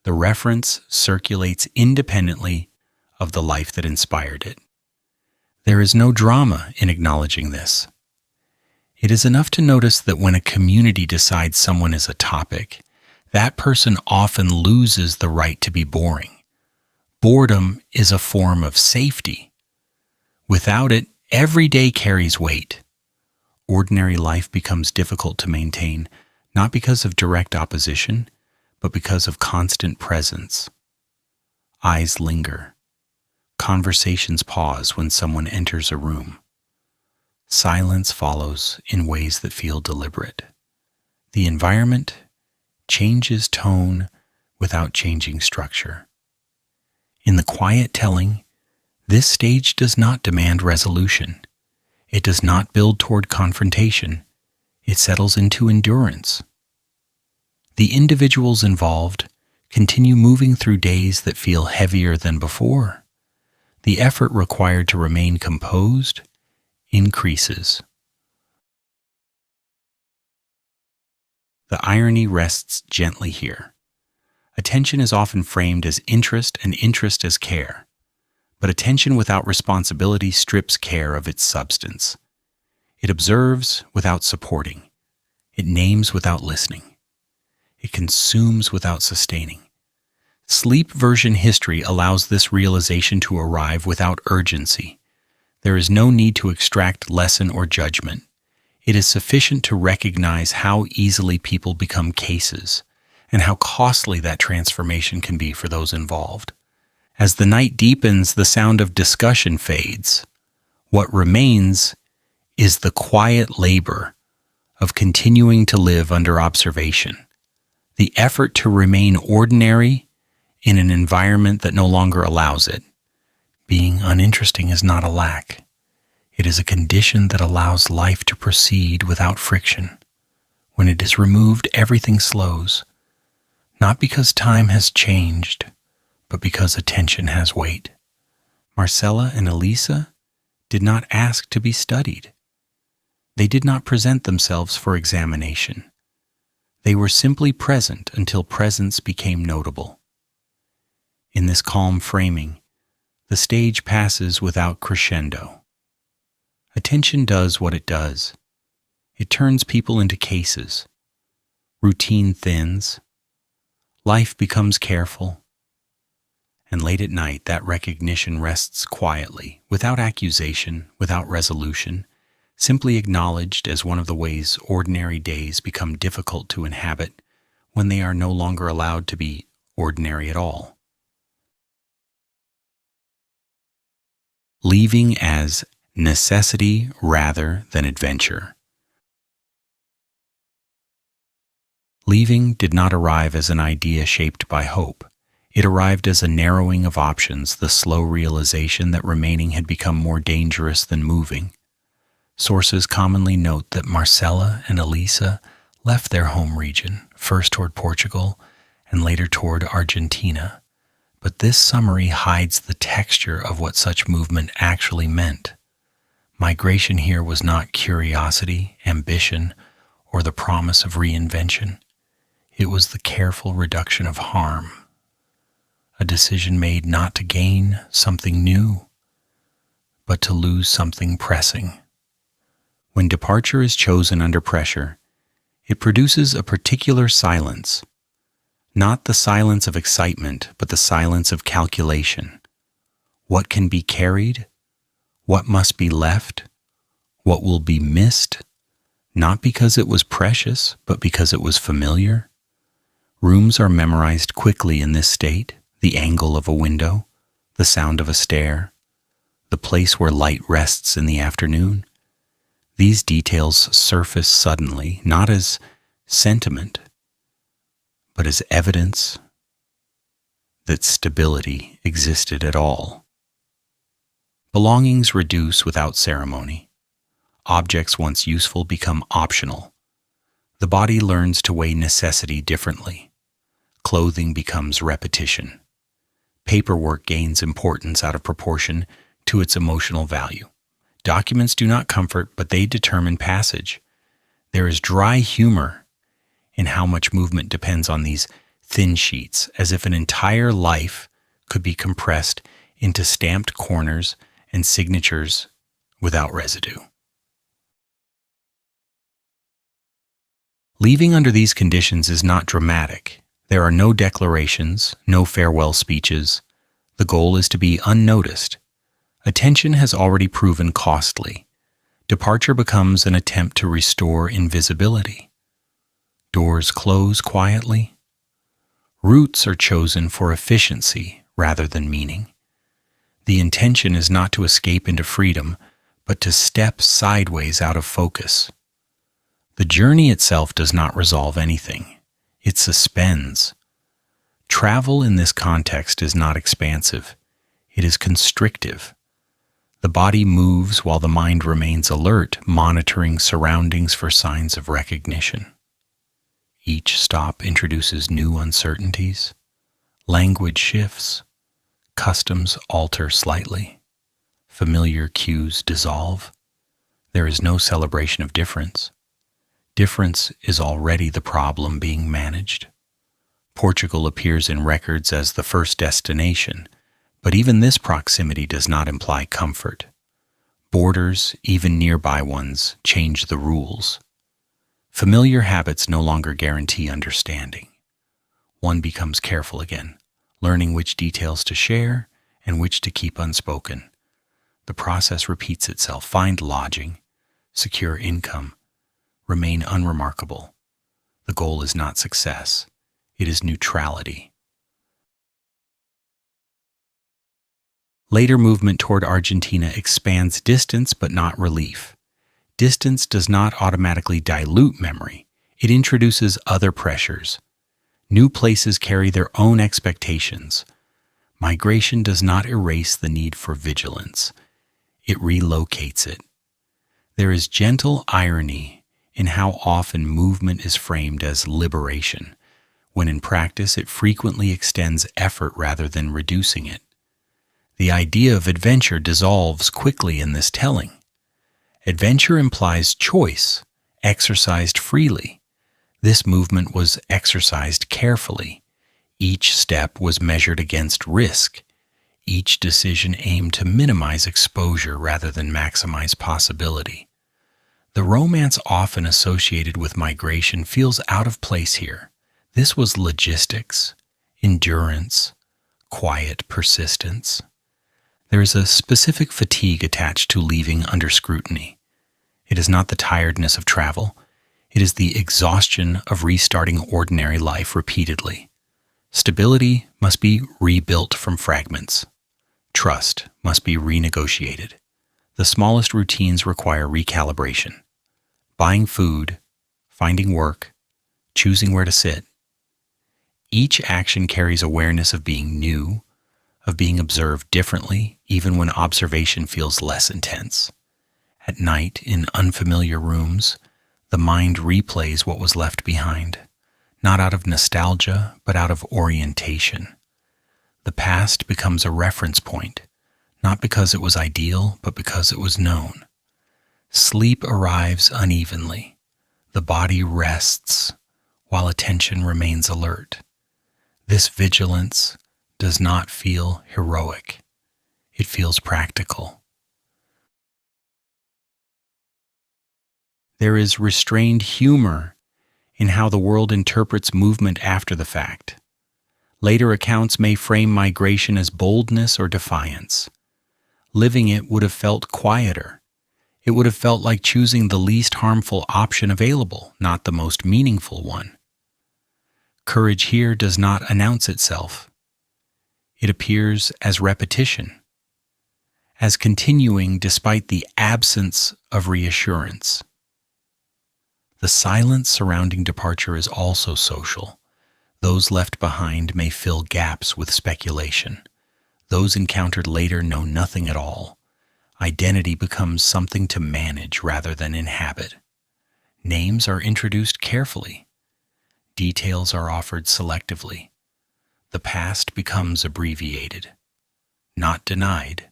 [SPEAKER 1] The reference circulates independently of the life that inspired it. There is no drama in acknowledging this. It is enough to notice that when a community decides someone is a topic, that person often loses the right to be boring. Boredom is a form of safety. Without it, every day carries weight. Ordinary life becomes difficult to maintain, not because of direct opposition, but because of constant presence. Eyes linger. Conversations pause when someone enters a room. Silence follows in ways that feel deliberate. The environment changes tone without changing structure. In the quiet telling, this stage does not demand resolution. It does not build toward confrontation. It settles into endurance. The individuals involved continue moving through days that feel heavier than before. The effort required to remain composed increases. The irony rests gently here. Attention is often framed as interest and interest as care, but attention without responsibility strips care of its substance. It observes without supporting. It names without listening. It consumes without sustaining. Sleep version history allows this realization to arrive without urgency. There is no need to extract lesson or judgment. It is sufficient to recognize how easily people become cases and how costly that transformation can be for those involved. As the night deepens, the sound of discussion fades. What remains is the quiet labor of continuing to live under observation, the effort to remain ordinary in an environment that no longer allows it. Being uninteresting is not a lack. It is a condition that allows life to proceed without friction. When it is removed, everything slows, not because time has changed, but because attention has weight. Marcela and Elisa did not ask to be studied. They did not present themselves for examination. They were simply present until presence became notable. In this calm framing, the stage passes without crescendo. Attention does what it does. It turns people into cases. Routine thins. Life becomes careful. And late at night, that recognition rests quietly, without accusation, without resolution, simply acknowledged as one of the ways ordinary days become difficult to inhabit when they are no longer allowed to be ordinary at all. Leaving as necessity rather than adventure. Leaving did not arrive as an idea shaped by hope. It arrived as a narrowing of options, the slow realization that remaining had become more dangerous than moving. Sources commonly note that Marcela and Elisa left their home region, first toward Portugal and later toward Argentina. But this summary hides the texture of what such movement actually meant. Migration here was not curiosity, ambition, or the promise of reinvention. It was the careful reduction of harm. A decision made not to gain something new, but to lose something pressing. When departure is chosen under pressure, it produces a particular silence, not the silence of excitement, but the silence of calculation. What can be carried? What must be left? What will be missed? Not because it was precious, but because it was familiar. Rooms are memorized quickly in this state, the angle of a window, the sound of a stair, the place where light rests in the afternoon. These details surface suddenly, not as sentiment, but as evidence that stability existed at all. Belongings reduce without ceremony. Objects once useful become optional. The body learns to weigh necessity differently. Clothing becomes repetition. Paperwork gains importance out of proportion to its emotional value. Documents do not comfort, but they determine passage. There is dry humor in how much movement depends on these thin sheets, as if an entire life could be compressed into stamped corners and signatures without residue. Leaving under these conditions is not dramatic. There are no declarations, no farewell speeches. The goal is to be unnoticed. Attention has already proven costly. Departure becomes an attempt to restore invisibility. Doors close quietly. Routes are chosen for efficiency rather than meaning. The intention is not to escape into freedom, but to step sideways out of focus. The journey itself does not resolve anything. It suspends. Travel in this context is not expansive. It is constrictive. The body moves while the mind remains alert, monitoring surroundings for signs of recognition. Each stop introduces new uncertainties. Language shifts. Customs alter slightly. Familiar cues dissolve. There is no celebration of difference. Difference is already the problem being managed. Portugal appears in records as the first destination, but even this proximity does not imply comfort. Borders, even nearby ones, change the rules. Familiar habits no longer guarantee understanding. One becomes careful again, learning which details to share and which to keep unspoken. The process repeats itself. Find lodging, secure income, remain unremarkable. The goal is not success. It is neutrality. Later movement toward Argentina expands distance but not relief. Distance does not automatically dilute memory. It introduces other pressures. New places carry their own expectations. Migration does not erase the need for vigilance. It relocates it. There is gentle irony in how often movement is framed as liberation, when in practice it frequently extends effort rather than reducing it. The idea of adventure dissolves quickly in this telling. Adventure implies choice, exercised freely. This movement was exercised carefully. Each step was measured against risk. Each decision aimed to minimize exposure rather than maximize possibility. The romance often associated with migration feels out of place here. This was logistics, endurance, quiet persistence. There is a specific fatigue attached to leaving under scrutiny. It is not the tiredness of travel. It is the exhaustion of restarting ordinary life repeatedly. Stability must be rebuilt from fragments. Trust must be renegotiated. The smallest routines require recalibration. Buying food, finding work, choosing where to sit. Each action carries awareness of being new, of being observed differently, even when observation feels less intense. At night, in unfamiliar rooms, the mind replays what was left behind, not out of nostalgia, but out of orientation. The past becomes a reference point, not because it was ideal, but because it was known. Sleep arrives unevenly. The body rests, while attention remains alert. This vigilance does not feel heroic. It feels practical. There is restrained humor in how the world interprets movement after the fact. Later accounts may frame migration as boldness or defiance. Living it would have felt quieter. It would have felt like choosing the least harmful option available, not the most meaningful one. Courage here does not announce itself. It appears as repetition, as continuing despite the absence of reassurance. The silence surrounding departure is also social. Those left behind may fill gaps with speculation. Those encountered later know nothing at all. Identity becomes something to manage rather than inhabit. Names are introduced carefully. Details are offered selectively. The past becomes abbreviated, not denied,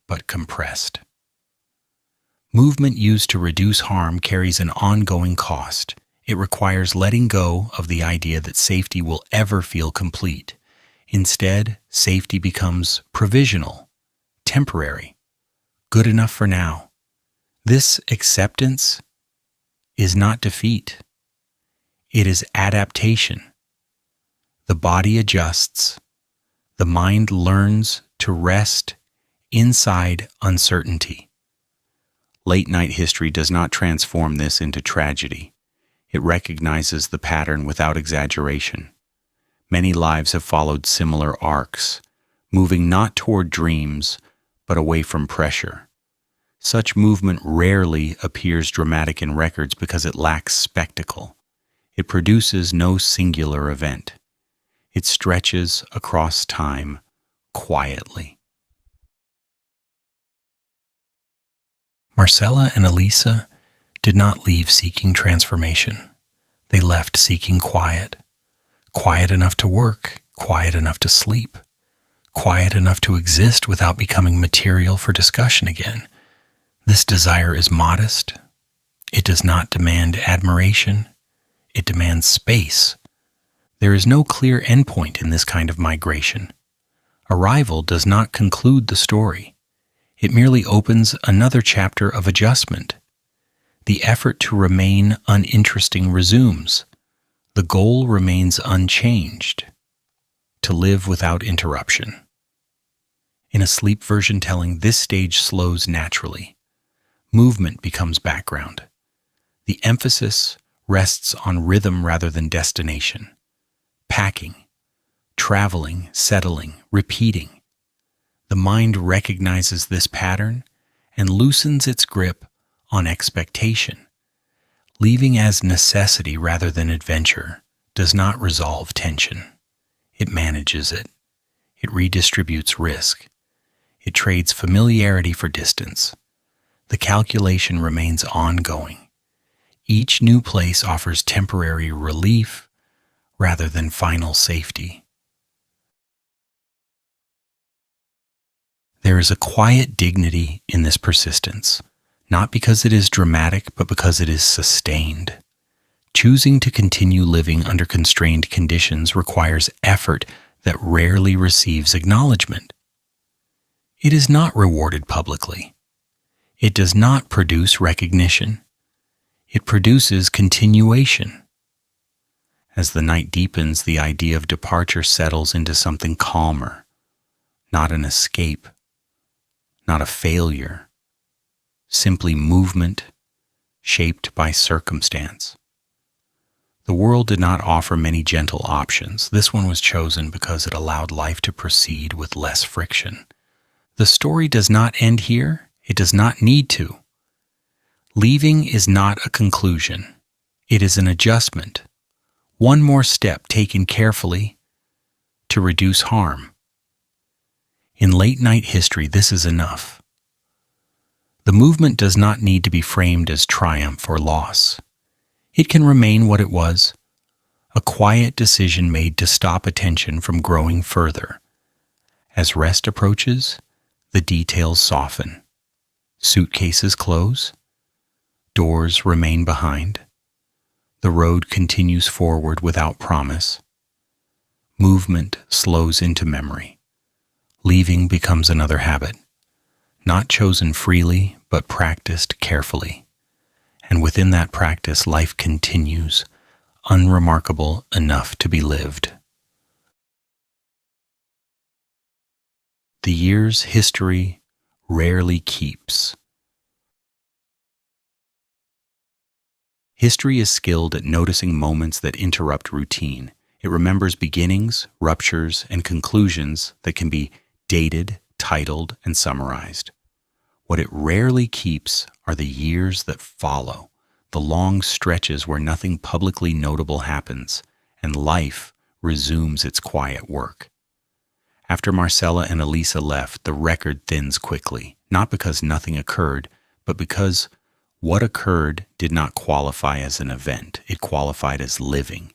[SPEAKER 1] but compressed. Movement used to reduce harm carries an ongoing cost. It requires letting go of the idea that safety will ever feel complete. Instead, safety becomes provisional, temporary, good enough for now. This acceptance is not defeat. It is adaptation. The body adjusts. The mind learns to rest inside uncertainty. Late-night history does not transform this into tragedy. It recognizes the pattern without exaggeration. Many lives have followed similar arcs, moving not toward dreams, but away from pressure. Such movement rarely appears dramatic in records because it lacks spectacle. It produces no singular event. It stretches across time quietly. Marcela and Elisa did not leave seeking transformation. They left seeking quiet. Quiet enough to work, quiet enough to sleep, quiet enough to exist without becoming material for discussion again. This desire is modest. It does not demand admiration. It demands space. There is no clear endpoint in this kind of migration. Arrival does not conclude the story. It merely opens another chapter of adjustment. The effort to remain uninteresting resumes. The goal remains unchanged, to live without interruption. In a sleep version telling, this stage slows naturally. Movement becomes background. The emphasis rests on rhythm rather than destination. Packing, traveling, settling, repeating. The mind recognizes this pattern and loosens its grip on expectation. Leaving as necessity rather than adventure does not resolve tension. It manages it. It redistributes risk. It trades familiarity for distance. the calculation remains ongoing. Each new place offers temporary relief rather than final safety. There is a quiet dignity in this persistence, not because it is dramatic, but because it is sustained. Choosing to continue living under constrained conditions requires effort that rarely receives acknowledgement. It is not rewarded publicly. It does not produce recognition. It produces continuation. As the night deepens, the idea of departure settles into something calmer, not an escape, not a failure, simply movement shaped by circumstance. The world did not offer many gentle options. This one was chosen because it allowed life to proceed with less friction. The story does not end here. It does not need to. Leaving is not a conclusion. It is an adjustment. One more step taken carefully to reduce harm. In late-night history, this is enough. The movement does not need to be framed as triumph or loss. It can remain what it was, a quiet decision made to stop attention from growing further. As rest approaches, the details soften. Suitcases close. Doors remain behind. The road continues forward without promise. Movement slows into memory. Leaving becomes another habit, not chosen freely, but practiced carefully. And within that practice, life continues, unremarkable enough to be lived. The year's history rarely keeps. History is skilled at noticing moments that interrupt routine. It remembers beginnings, ruptures, and conclusions that can be dated, titled, and summarized. What it rarely keeps are the years that follow, the long stretches where nothing publicly notable happens, and life resumes its quiet work. After Marcela and Elisa left, the record thins quickly, not because nothing occurred, but because what occurred did not qualify as an event. It qualified as living.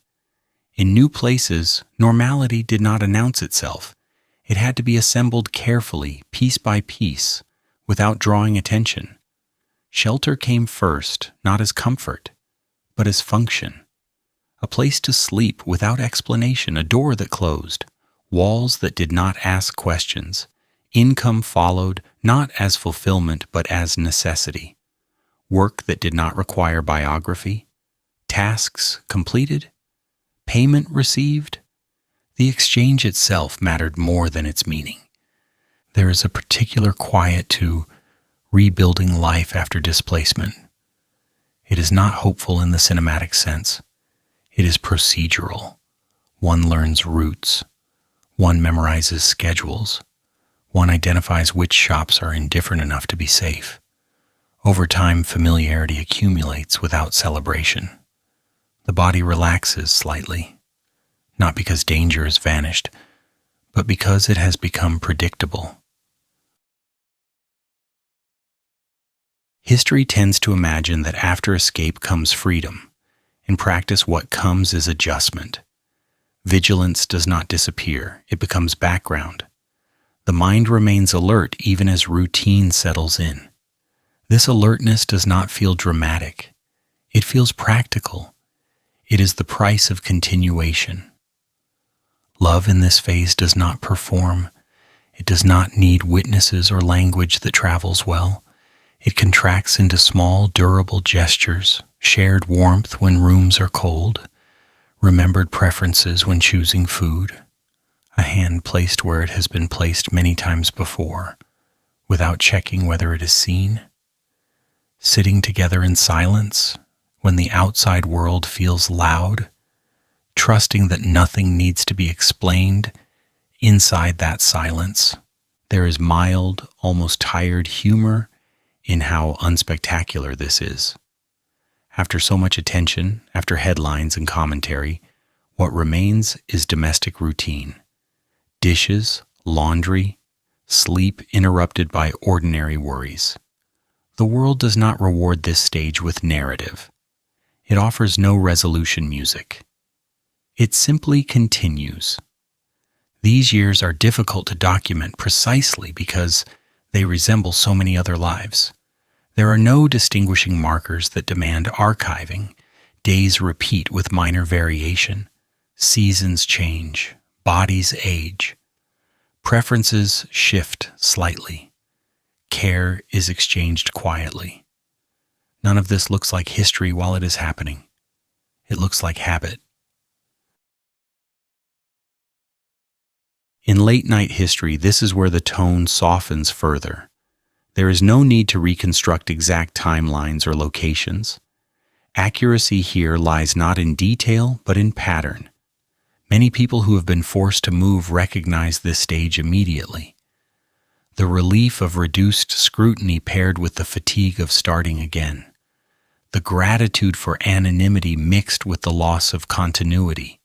[SPEAKER 1] In new places, normality did not announce itself. It had to be assembled carefully, piece by piece, without drawing attention. Shelter came first, not as comfort, but as function. A place to sleep without explanation, a door that closed, walls that did not ask questions. Income followed, not as fulfillment, but as necessity. Work that did not require biography. Tasks completed. Payment received. The exchange itself mattered more than its meaning. There is a particular quiet to rebuilding life after displacement. It is not hopeful in the cinematic sense. It is procedural. One learns routes. One memorizes schedules. One identifies which shops are indifferent enough to be safe. Over time, familiarity accumulates without celebration. The body relaxes slightly, not because danger has vanished, but because it has become predictable. History tends to imagine that after escape comes freedom. In practice, what comes is adjustment. Vigilance does not disappear, it becomes background. The mind remains alert even as routine settles in. This alertness does not feel dramatic. It feels practical. It is the price of continuation. Love in this phase does not perform. It does not need witnesses or language that travels well. It contracts into small, durable gestures, shared warmth when rooms are cold, remembered preferences when choosing food, a hand placed where it has been placed many times before, without checking whether it is seen, sitting together in silence when the outside world feels loud, trusting that nothing needs to be explained inside that silence. There is mild, almost tired humor in how unspectacular this is. After so much attention, after headlines and commentary, what remains is domestic routine. Dishes, laundry, sleep interrupted by ordinary worries. The world does not reward this stage with narrative. It offers no resolution music. It simply continues. These years are difficult to document precisely because they resemble so many other lives. There are no distinguishing markers that demand archiving. Days repeat with minor variation. Seasons change. Bodies age. Preferences shift slightly. Care is exchanged quietly. None of this looks like history while it is happening. It looks like habit. In late-night history, this is where the tone softens further. There is no need to reconstruct exact timelines or locations. Accuracy here lies not in detail, but in pattern. Many people who have been forced to move recognize this stage immediately. The relief of reduced scrutiny paired with the fatigue of starting again. The gratitude for anonymity mixed with the loss of continuity.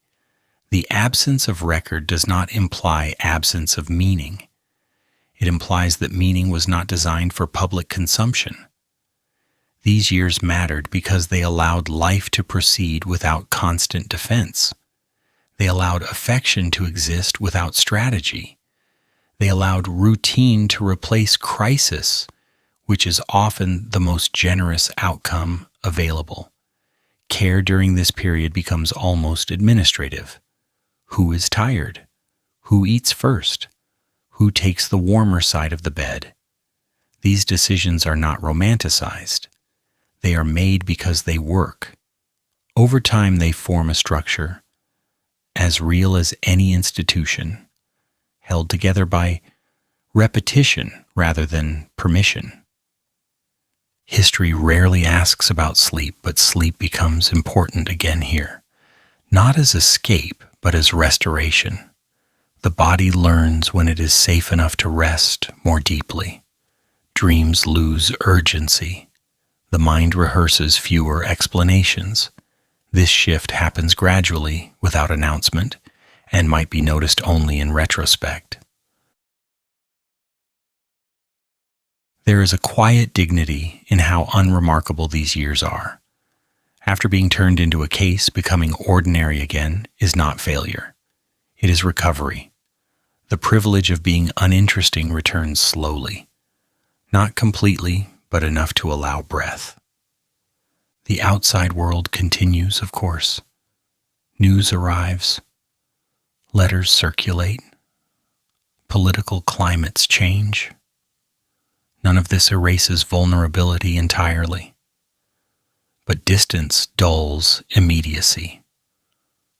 [SPEAKER 1] The absence of record does not imply absence of meaning. It implies that meaning was not designed for public consumption. These years mattered because they allowed life to proceed without constant defense. They allowed affection to exist without strategy. They allowed routine to replace crisis, which is often the most generous outcome available. Care during this period becomes almost administrative. Who is tired? Who eats first? Who takes the warmer side of the bed? These decisions are not romanticized. They are made because they work. Over time, they form a structure, as real as any institution, held together by repetition rather than permission. History rarely asks about sleep, but sleep becomes important again here, not as escape, but as restoration. The body learns when it is safe enough to rest more deeply. Dreams lose urgency. The mind rehearses fewer explanations. This shift happens gradually, without announcement, and might be noticed only in retrospect. There is a quiet dignity in how unremarkable these years are. After being turned into a case, becoming ordinary again is not failure. It is recovery. The privilege of being uninteresting returns slowly. Not completely, but enough to allow breath. The outside world continues, of course. News arrives. Letters circulate. Political climates change. None of this erases vulnerability entirely. But distance dulls immediacy.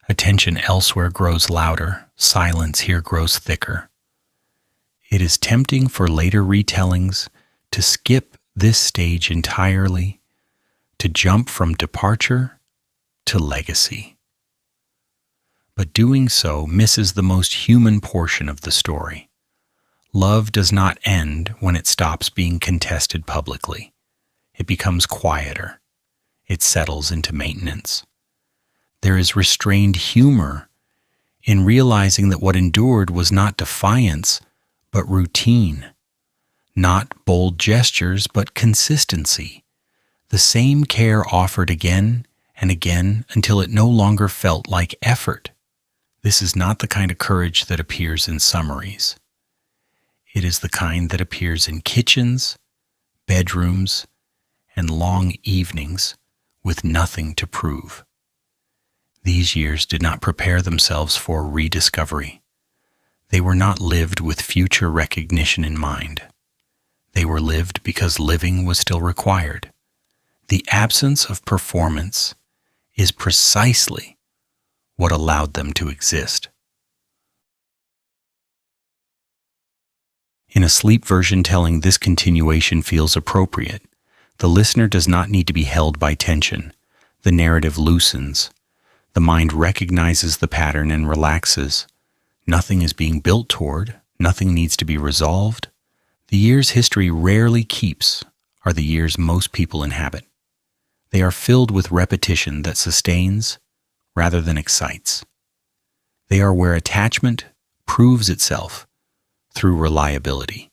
[SPEAKER 1] Attention elsewhere grows louder, silence here grows thicker. It is tempting for later retellings to skip this stage entirely, to jump from departure to legacy. But doing so misses the most human portion of the story. Love does not end when it stops being contested publicly. It becomes quieter. It settles into maintenance. There is restrained humor in realizing that what endured was not defiance, but routine. Not bold gestures, but consistency. The same care offered again and again until it no longer felt like effort. This is not the kind of courage that appears in summaries. It is the kind that appears in kitchens, bedrooms, and long evenings with nothing to prove. These years did not prepare themselves for rediscovery. They were not lived with future recognition in mind. They were lived because living was still required. The absence of performance is precisely what allowed them to exist. In a sleep version telling, this continuation feels appropriate. The listener does not need to be held by tension. The narrative loosens. The mind recognizes the pattern and relaxes. Nothing is being built toward. Nothing needs to be resolved. The years history rarely keeps are the years most people inhabit. They are filled with repetition that sustains rather than excites. They are where attachment proves itself through reliability,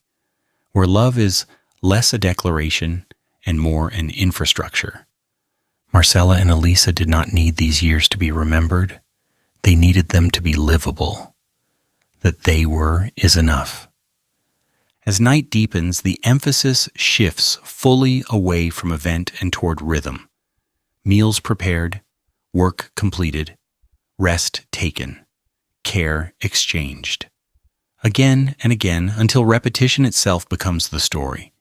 [SPEAKER 1] where love is less a declaration and more an infrastructure. Marcela and Elisa did not need these years to be remembered. They needed them to be livable. That they were is enough. As night deepens, the emphasis shifts fully away from event and toward rhythm. Meals prepared, work completed, rest taken, care exchanged. Again and again until repetition itself becomes the story.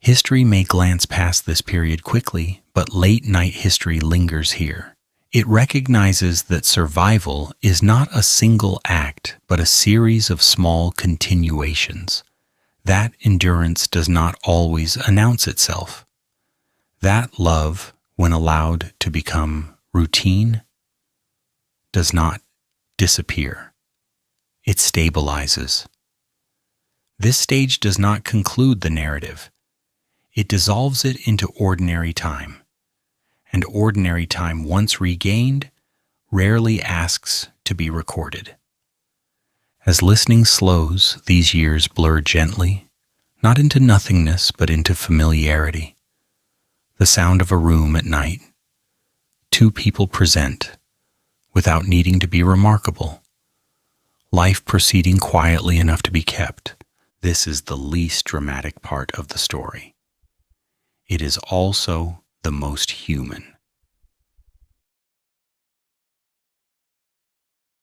[SPEAKER 1] History may glance past this period quickly, but late-night history lingers here. It recognizes that survival is not a single act, but a series of small continuations. That endurance does not always announce itself. That love, when allowed to become routine, does not disappear. It stabilizes. This stage does not conclude the narrative. It dissolves it into ordinary time. And ordinary time, once regained, rarely asks to be recorded. As listening slows, these years blur gently, not into nothingness, but into familiarity. The sound of a room at night. Two people present, without needing to be remarkable. Life proceeding quietly enough to be kept. This is the least dramatic part of the story. It is also the most human.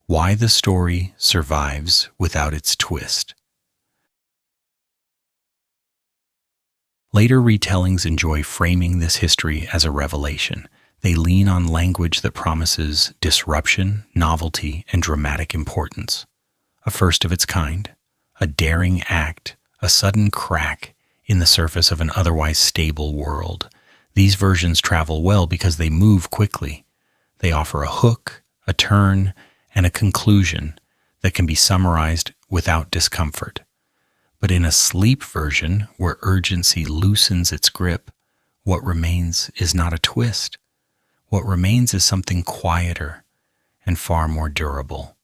[SPEAKER 1] Why the story survives without its twist. Later retellings enjoy framing this history as a revelation. They lean on language that promises disruption, novelty, and dramatic importance. A first of its kind, a daring act, a sudden crack in the surface of an otherwise stable world. These versions travel well because they move quickly. They offer a hook, a turn, and a conclusion that can be summarized without discomfort. But in a sleep version, where urgency loosens its grip, what remains is not a twist. What remains is something quieter and far more durable.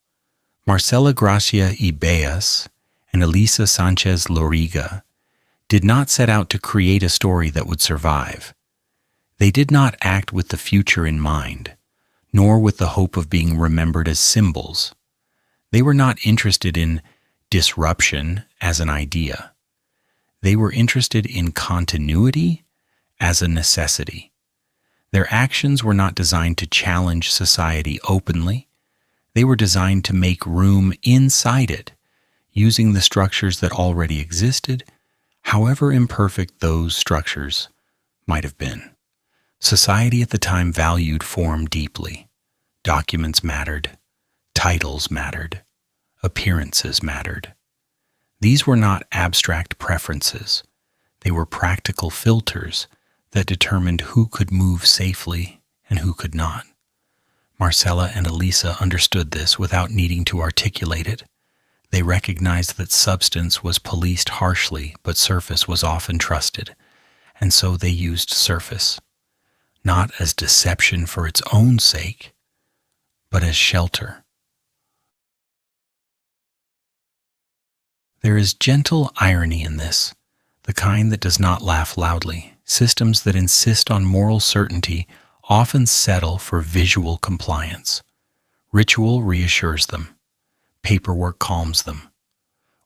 [SPEAKER 1] Marcela Gracia Ibeas and Elisa Sánchez Loriga did not set out to create a story that would survive. They did not act with the future in mind, nor with the hope of being remembered as symbols. They were not interested in disruption as an idea. They were interested in continuity as a necessity. Their actions were not designed to challenge society openly. They were designed to make room inside it, using the structures that already existed, however imperfect those structures might have been. Society at the time valued form deeply. Documents mattered. Titles mattered. Appearances mattered. These were not abstract preferences. They were practical filters that determined who could move safely and who could not. Marcela and Elisa understood this without needing to articulate it. They recognized that substance was policed harshly, but surface was often trusted, and so they used surface, not as deception for its own sake, but as shelter. There is gentle irony in this, the kind that does not laugh loudly. Systems that insist on moral certainty often settle for visual compliance. Ritual reassures them. Paperwork calms them.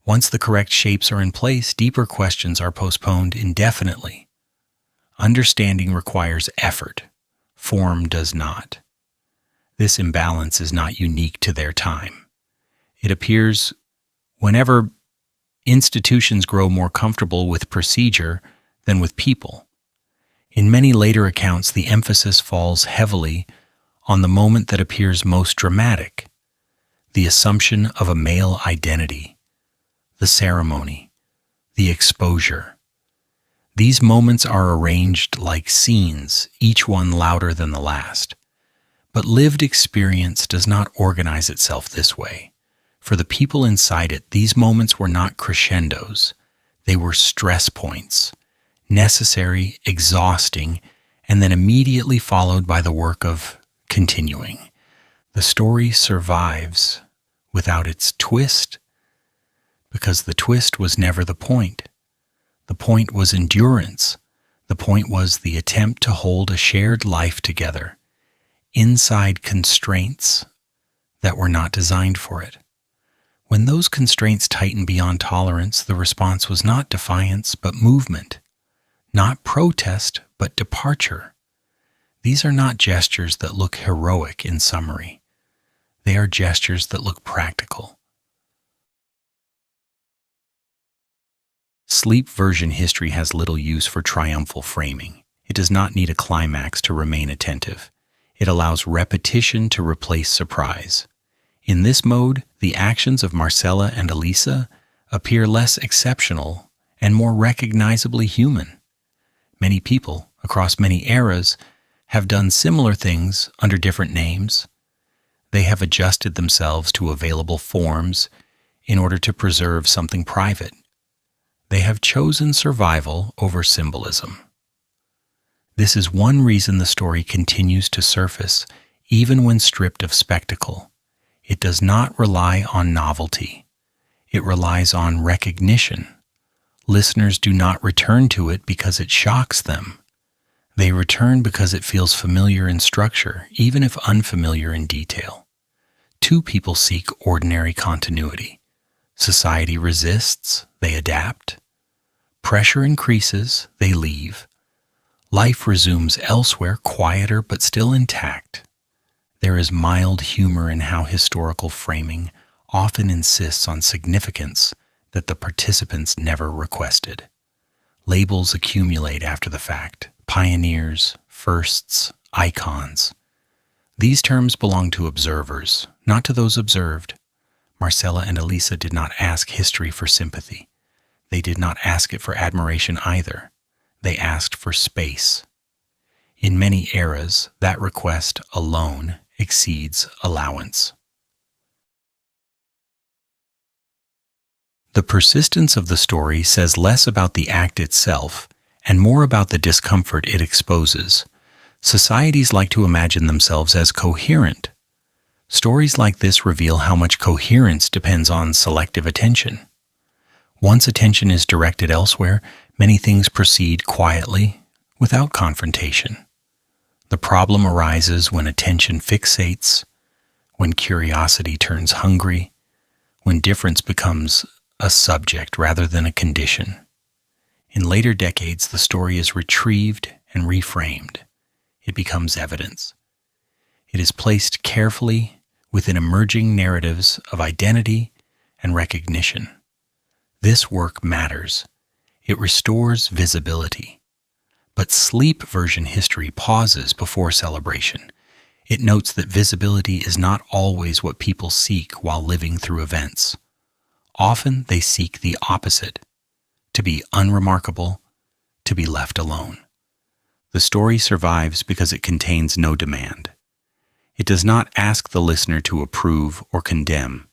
[SPEAKER 1] Once the correct shapes are in place, deeper questions are postponed indefinitely. Understanding requires effort. Form does not. This imbalance is not unique to their time. It appears whenever institutions grow more comfortable with procedure than with people. In many later accounts, the emphasis falls heavily on the moment that appears most dramatic, the assumption of a male identity, the ceremony, the exposure. These moments are arranged like scenes, each one louder than the last. But lived experience does not organize itself this way. For the people inside it, these moments were not crescendos. They were stress points, necessary, exhausting, and then immediately followed by the work of continuing. The story survives without its twist because the twist was never the point. The point was endurance. The point was the attempt to hold a shared life together, inside constraints that were not designed for it. When those constraints tightened beyond tolerance, the response was not defiance, but movement, not protest, but departure. These are not gestures that look heroic in summary. They are gestures that look practical. Sleep version history has little use for triumphal framing. It does not need a climax to remain attentive. It allows repetition to replace surprise. In this mode, the actions of Marcela and Elisa appear less exceptional and more recognizably human. Many people, across many eras, have done similar things under different names. They have adjusted themselves to available forms in order to preserve something private. They have chosen survival over symbolism. This is one reason the story continues to surface, even when stripped of spectacle. It does not rely on novelty. It relies on recognition. Listeners do not return to it because it shocks them. They return because it feels familiar in structure, even if unfamiliar in detail. Two people seek ordinary continuity. Society resists, they adapt. Pressure increases, they leave. Life resumes elsewhere, quieter but still intact. There is mild humor in how historical framing often insists on significance that the participants never requested. Labels accumulate after the fact: pioneers, firsts, icons. These terms belong to observers, not to those observed. Marcela and Elisa did not ask history for sympathy. They did not ask it for admiration either. They asked for space. In many eras, that request alone exceeds allowance. The persistence of the story says less about the act itself and more about the discomfort it exposes. Societies like to imagine themselves as coherent. Stories like this reveal how much coherence depends on selective attention. Once attention is directed elsewhere, many things proceed quietly, without confrontation. The problem arises when attention fixates, when curiosity turns hungry, when difference becomes a subject rather than a condition. In later decades, the story is retrieved and reframed. It becomes evidence. It is placed carefully within emerging narratives of identity and recognition. This work matters. It restores visibility. But sleep version history pauses before celebration. It notes that visibility is not always what people seek while living through events. Often they seek the opposite: to be unremarkable, to be left alone. The story survives because it contains no demand. It does not ask the listener to approve or condemn.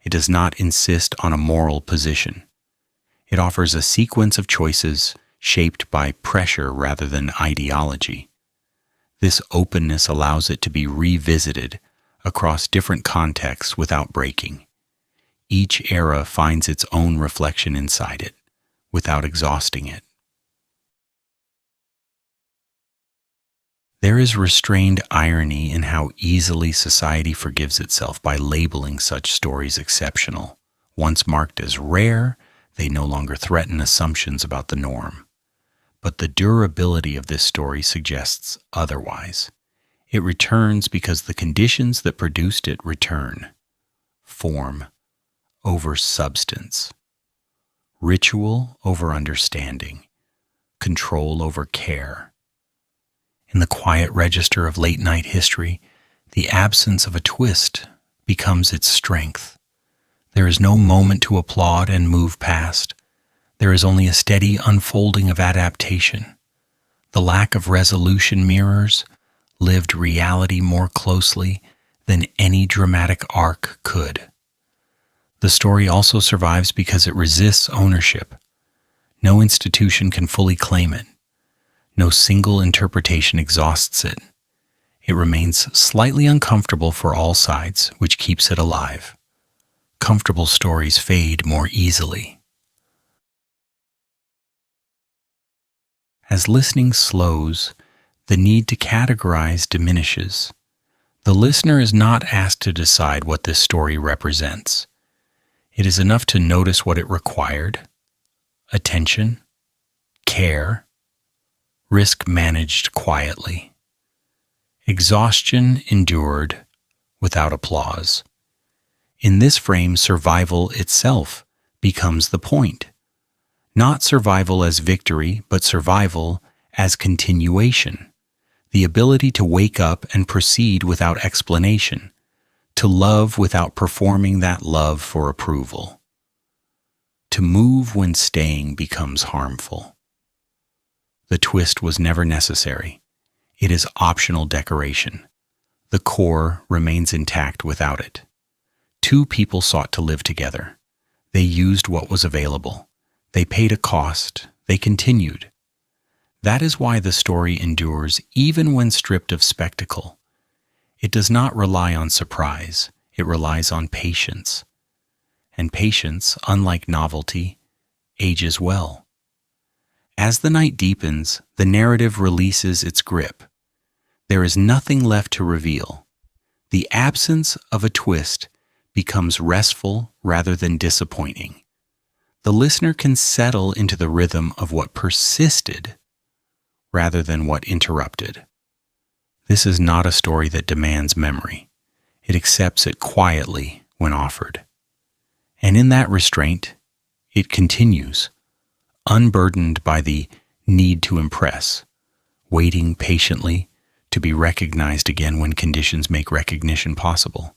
[SPEAKER 1] It does not insist on a moral position. It offers a sequence of choices shaped by pressure rather than ideology. This openness allows it to be revisited across different contexts without breaking. Each era finds its own reflection inside it, without exhausting it. There is restrained irony in how easily society forgives itself by labeling such stories exceptional. Once marked as rare, they no longer threaten assumptions about the norm. But the durability of this story suggests otherwise. It returns because the conditions that produced it return. Form over substance. Ritual over understanding. Control over care. In the quiet register of late-night history, the absence of a twist becomes its strength. There is no moment to applaud and move past. There is only a steady unfolding of adaptation. The lack of resolution mirrors lived reality more closely than any dramatic arc could. The story also survives because it resists ownership. No institution can fully claim it. No single interpretation exhausts it. It remains slightly uncomfortable for all sides, which keeps it alive. Comfortable stories fade more easily. As listening slows, the need to categorize diminishes. The listener is not asked to decide what this story represents. It is enough to notice what it required: attention, care, risk managed quietly, exhaustion endured without applause. In this frame, survival itself becomes the point. Not survival as victory, but survival as continuation. The ability to wake up and proceed without explanation, to love without performing that love for approval, to move when staying becomes harmful. The twist was never necessary. It is optional decoration. The core remains intact without it. Two people sought to live together. They used what was available. They paid a cost. They continued. That is why the story endures even when stripped of spectacle. It does not rely on surprise. It relies on patience. And patience, unlike novelty, ages well. As the night deepens, the narrative releases its grip. There is nothing left to reveal. The absence of a twist becomes restful rather than disappointing. The listener can settle into the rhythm of what persisted rather than what interrupted. This is not a story that demands memory. It accepts it quietly when offered. And in that restraint, it continues, unburdened by the need to impress, waiting patiently to be recognized again when conditions make recognition possible.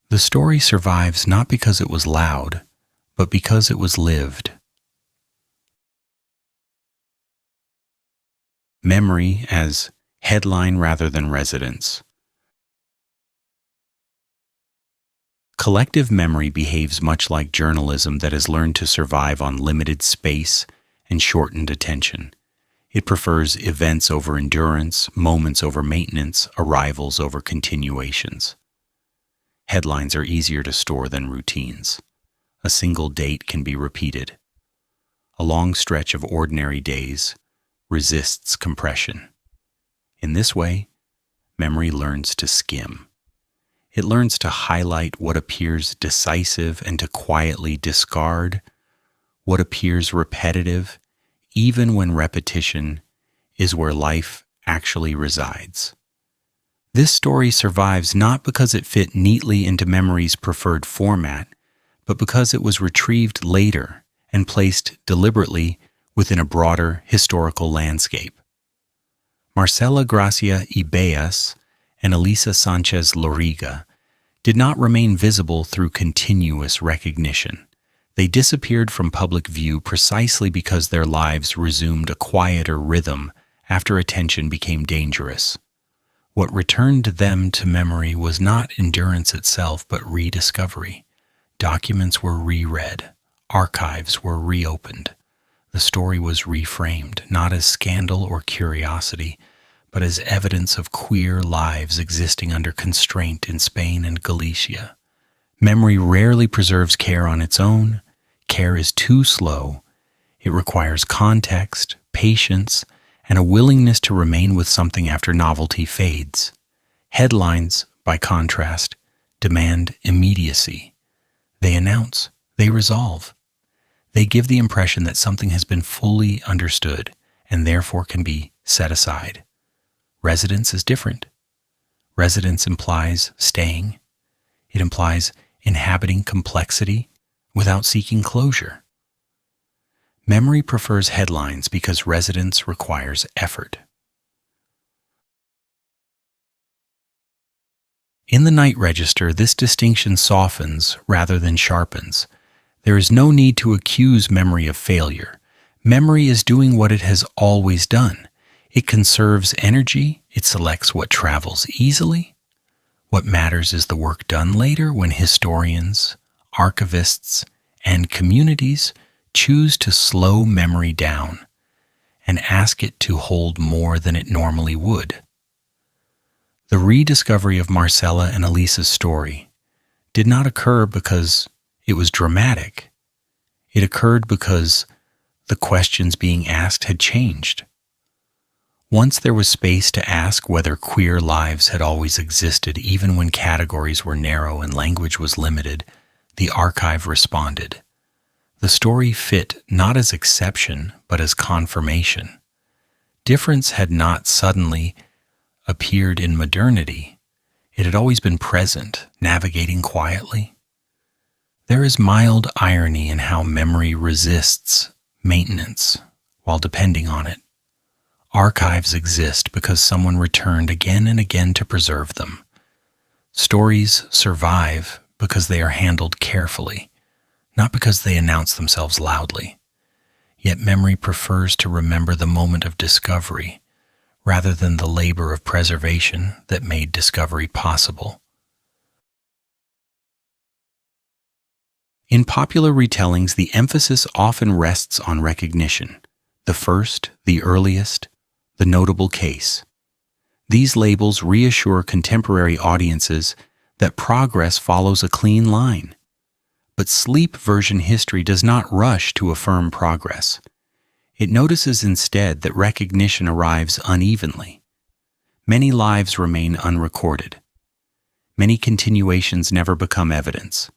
[SPEAKER 1] The story survives not because it was loud, but because it was lived. Memory as headline rather than residence. Collective memory behaves much like journalism that has learned to survive on limited space and shortened attention. It prefers events over endurance, moments over maintenance, arrivals over continuations. Headlines are easier to store than routines. A single date can be repeated. A long stretch of ordinary days resists compression. In this way, memory learns to skim. It learns to highlight what appears decisive and to quietly discard what appears repetitive, even when repetition is where life actually resides. This story survives not because it fit neatly into memory's preferred format, but because it was retrieved later and placed deliberately within a broader historical landscape. Marcela, Gracia, Ibeas, and Elisa Sánchez Loriga did not remain visible through continuous recognition. They disappeared from public view precisely because their lives resumed a quieter rhythm after attention became dangerous. What returned them to memory was not endurance itself, but rediscovery. Documents were reread. Archives were reopened. The story was reframed, not as scandal or curiosity, but as evidence of queer lives existing under constraint in Spain and Galicia. Memory rarely preserves care on its own. Care is too slow. It requires context, patience, and a willingness to remain with something after novelty fades. Headlines, by contrast, demand immediacy. They announce, they resolve. They give the impression that something has been fully understood and therefore can be set aside. Residence is different. Residence implies staying. It implies inhabiting complexity without seeking closure. Memory prefers headlines because residence requires effort. In the night register, this distinction softens rather than sharpens. There is no need to accuse memory of failure. Memory is doing what it has always done. It conserves energy. It selects what travels easily. What matters is the work done later when historians, archivists, and communities choose to slow memory down and ask it to hold more than it normally would. The rediscovery of Marcela and Elisa's story did not occur because it was dramatic. It occurred because the questions being asked had changed. Once there was space to ask whether queer lives had always existed, even when categories were narrow and language was limited, the archive responded. The story fit not as exception, but as confirmation. Difference had not suddenly appeared in modernity. It had always been present, navigating quietly. There is mild irony in how memory resists maintenance while depending on it. Archives exist because someone returned again and again to preserve them. Stories survive because they are handled carefully, not because they announce themselves loudly. Yet memory prefers to remember the moment of discovery rather than the labor of preservation that made discovery possible. In popular retellings, the emphasis often rests on recognition, the first, the earliest, the notable case. These labels reassure contemporary audiences that progress follows a clean line. But sleep version history does not rush to affirm progress. It notices instead that recognition arrives unevenly. Many lives remain unrecorded. Many continuations never become evidence.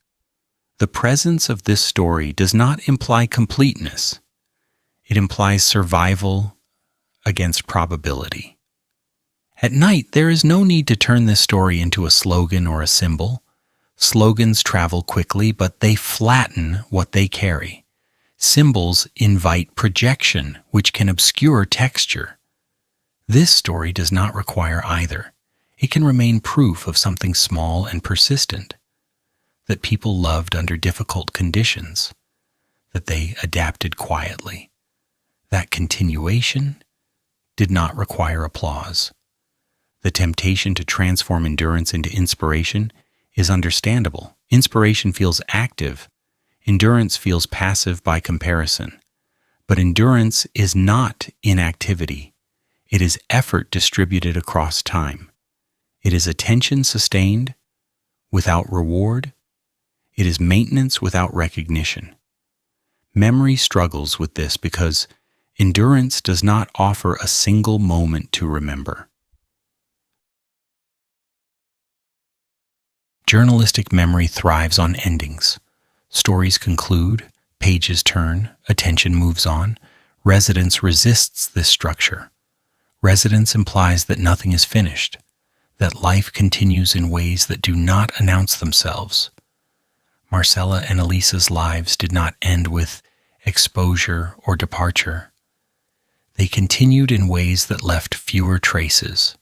[SPEAKER 1] The presence of this story does not imply completeness. It implies survival against probability. At night, there is no need to turn this story into a slogan or a symbol. Slogans travel quickly, but they flatten what they carry. Symbols invite projection, which can obscure texture. This story does not require either. It can remain proof of something small and persistent, that people loved under difficult conditions, that they adapted quietly. That continuation did not require applause. The temptation to transform endurance into inspiration is understandable. Inspiration feels active. Endurance feels passive by comparison. But endurance is not inactivity. It is effort distributed across time. It is attention sustained without reward. It is maintenance without recognition. Memory struggles with this because endurance does not offer a single moment to remember. Journalistic memory thrives on endings. Stories conclude, pages turn, attention moves on. Resonance resists this structure. Resonance implies that nothing is finished, that life continues in ways that do not announce themselves. Marcela and Elisa's lives did not end with exposure or departure. They continued in ways that left fewer traces.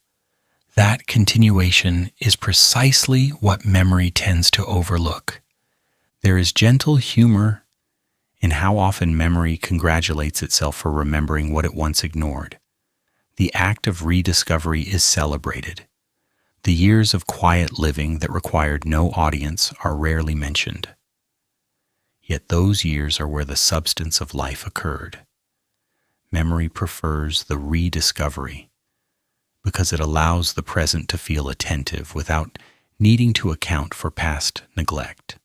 [SPEAKER 1] That continuation is precisely what memory tends to overlook. There is gentle humor in how often memory congratulates itself for remembering what it once ignored. The act of rediscovery is celebrated. The years of quiet living that required no audience are rarely mentioned. Yet those years are where the substance of life occurred. Memory prefers the rediscovery because it allows the present to feel attentive without needing to account for past neglect.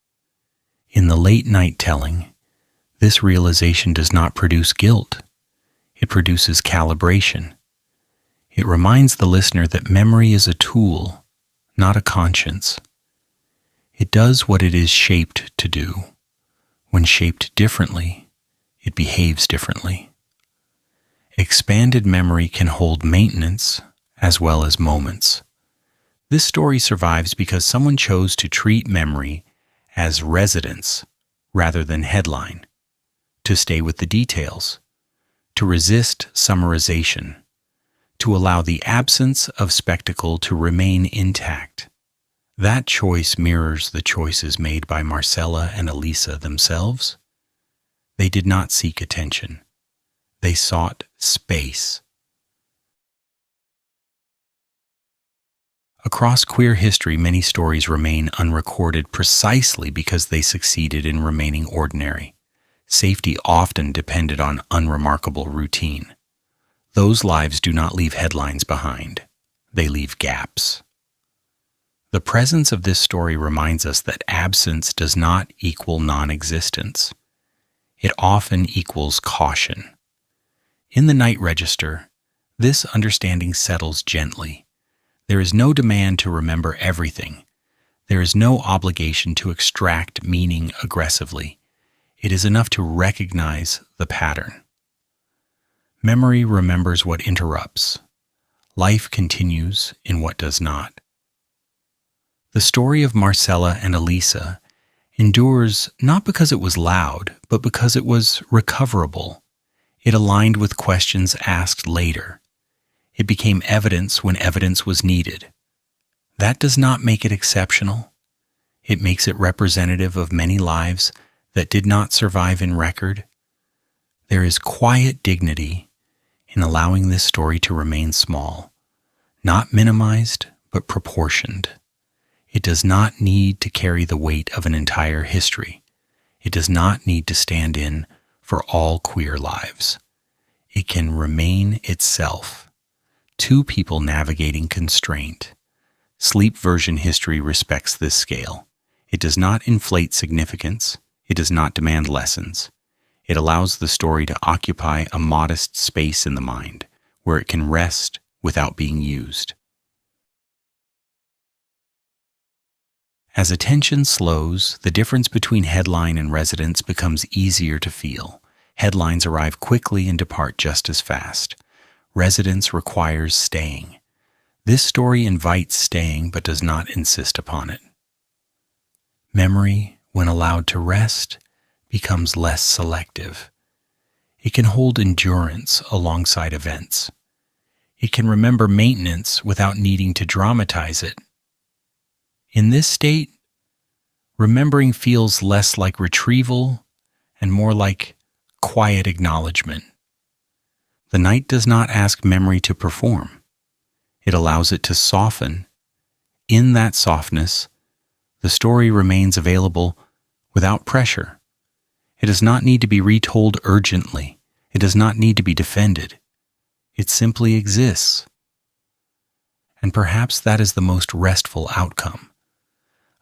[SPEAKER 1] In the late night telling, this realization does not produce guilt. It produces calibration. It reminds the listener that memory is a tool, not a conscience. It does what it is shaped to do. When shaped differently, it behaves differently. Expanded memory can hold maintenance as well as moments. This story survives because someone chose to treat memory as residence rather than headline, to stay with the details, to resist summarization, to allow the absence of spectacle to remain intact. That choice mirrors the choices made by Marcela and Elisa themselves. They did not seek attention. They sought space. Across queer history, many stories remain unrecorded precisely because they succeeded in remaining ordinary. Safety often depended on unremarkable routine. Those lives do not leave headlines behind. They leave gaps. The presence of this story reminds us that absence does not equal non-existence. it often equals caution. In the night register, this understanding settles gently. There is no demand to remember everything. There is no obligation to extract meaning aggressively. It is enough to recognize the pattern. Memory remembers what interrupts. Life continues in what does not. The story of Marcela and Elisa endures not because it was loud, but because it was recoverable. It aligned with questions asked later. It became evidence when evidence was needed. That does not make it exceptional. It makes it representative of many lives that did not survive in record. There is quiet dignity in allowing this story to remain small, not minimized, but proportioned. It does not need to carry the weight of an entire history. It does not need to stand in for all queer lives. It can remain itself. Two people navigating constraint. Sleep version history respects this scale. It does not inflate significance. It does not demand lessons. It allows the story to occupy a modest space in the mind, where it can rest without being used. As attention slows, the difference between headline and resonance becomes easier to feel. Headlines arrive quickly and depart just as fast. Resonance requires staying. This story invites staying but does not insist upon it. Memory, when allowed to rest, becomes less selective. It can hold endurance alongside events. It can remember maintenance without needing to dramatize it. In this state, remembering feels less like retrieval and more like quiet acknowledgement. The night does not ask memory to perform. It allows it to soften. In that softness, the story remains available without pressure. It does not need to be retold urgently. It does not need to be defended. It simply exists. And perhaps that is the most restful outcome.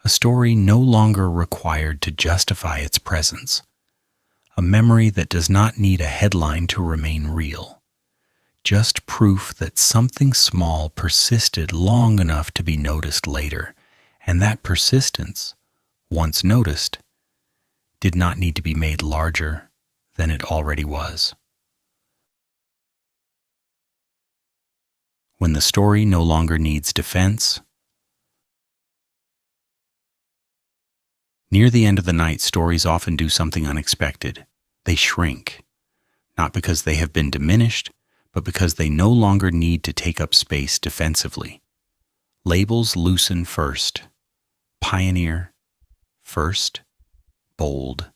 [SPEAKER 1] A story no longer required to justify its presence. A memory that does not need a headline to remain real. Just proof that something small persisted long enough to be noticed later, and that persistence, once noticed, did not need to be made larger than it already was. When the story no longer needs defense. Near the end of the night, stories often do something unexpected. They shrink, not because they have been diminished, but because they no longer need to take up space defensively. Labels loosen first. Pioneer, first, bold.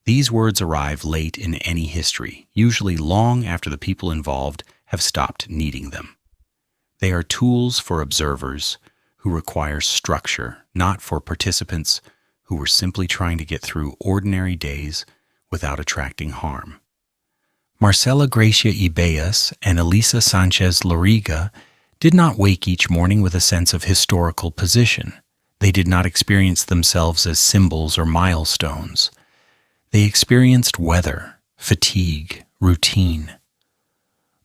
[SPEAKER 1] These words arrive late in any history, usually long after the people involved have stopped needing them. They are tools for observers who require structure, not for participants who were simply trying to get through ordinary days without attracting harm. Marcela Gracia Ibeas and Elisa Sánchez Loriga did not wake each morning with a sense of historical position. They did not experience themselves as symbols or milestones. They experienced weather, fatigue, routine.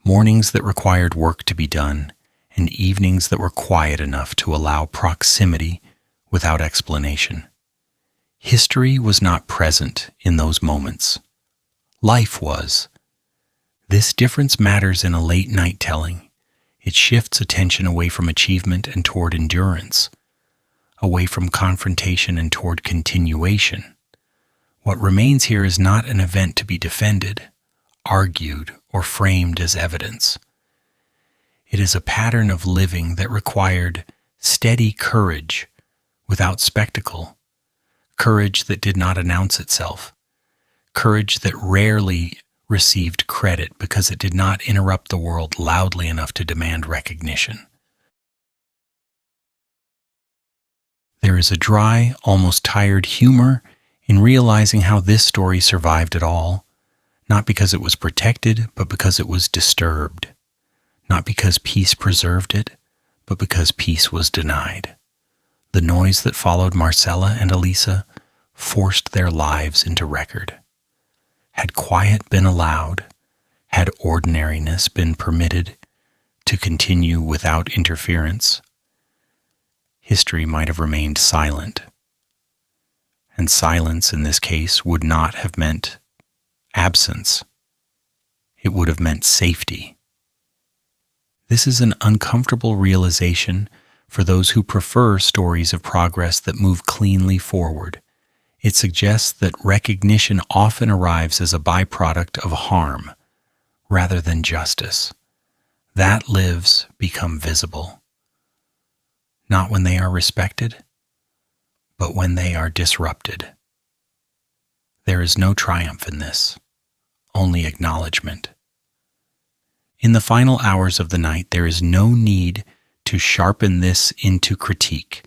[SPEAKER 1] Mornings that required work to be done, and evenings that were quiet enough to allow proximity without explanation. History was not present in those moments. Life was. This difference matters in a late night telling. It shifts attention away from achievement and toward endurance, away from confrontation and toward continuation. What remains here is not an event to be defended, argued, or framed as evidence. It is a pattern of living that required steady courage without spectacle, courage that did not announce itself, courage that rarely received credit because it did not interrupt the world loudly enough to demand recognition. There is a dry, almost tired humor in realizing how this story survived at all, not because it was protected, but because it was disturbed, not because peace preserved it, but because peace was denied. The noise that followed Marcela and Elisa forced their lives into record. Had quiet been allowed, had ordinariness been permitted to continue without interference, history might have remained silent. And silence in this case would not have meant absence. It would have meant safety. This is an uncomfortable realization for those who prefer stories of progress that move cleanly forward. It suggests that recognition often arrives as a byproduct of harm rather than justice. That lives become visible, not when they are respected, but when they are disrupted. There is no triumph in this, only acknowledgement. In the final hours of the night, there is no need to sharpen this into critique.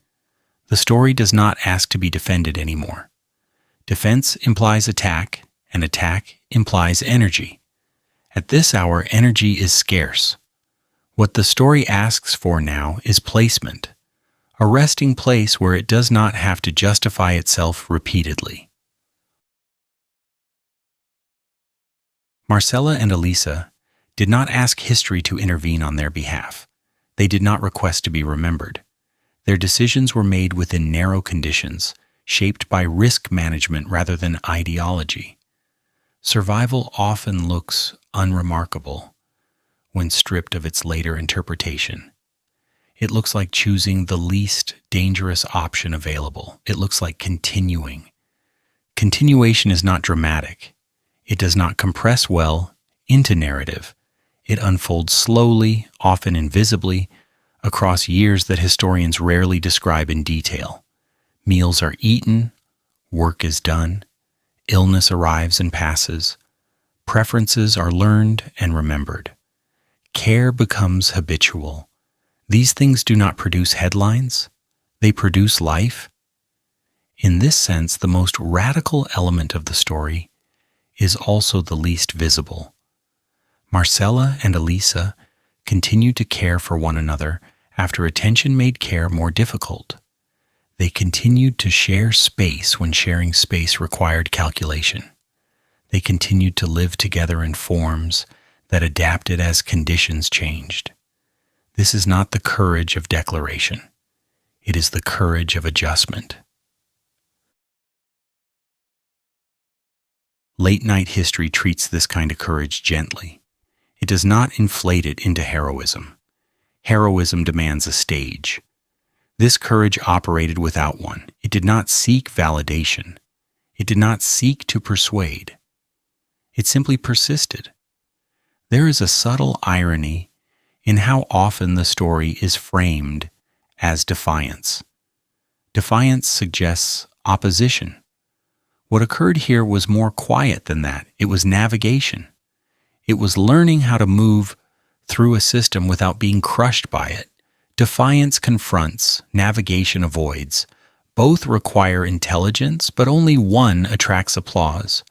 [SPEAKER 1] The story does not ask to be defended anymore. Defense implies attack, and attack implies energy. At this hour, energy is scarce. What the story asks for now is placement, a resting place where it does not have to justify itself repeatedly. Marcela and Elisa did not ask history to intervene on their behalf. They did not request to be remembered. Their decisions were made within narrow conditions, shaped by risk management rather than ideology. Survival often looks unremarkable when stripped of its later interpretation. It looks like choosing the least dangerous option available. It looks like continuing. Continuation is not dramatic. It does not compress well into narrative. It unfolds slowly, often invisibly, across years that historians rarely describe in detail. Meals are eaten, work is done, illness arrives and passes, preferences are learned and remembered. Care becomes habitual. These things do not produce headlines, they produce life. In this sense, the most radical element of the story is also the least visible. Marcela and Elisa continued to care for one another after attention made care more difficult. They continued to share space when sharing space required calculation. They continued to live together in forms that adapted as conditions changed. This is not the courage of declaration. It is the courage of adjustment. Late-night history treats this kind of courage gently. It does not inflate it into heroism. Heroism demands a stage. This courage operated without one. It did not seek validation. It did not seek to persuade. It simply persisted. There is a subtle irony in how often the story is framed as defiance. Defiance suggests opposition. What occurred here was more quiet than that. It was navigation. It was learning how to move through a system without being crushed by it. Defiance confronts, navigation avoids. Both require intelligence, but only one attracts applause.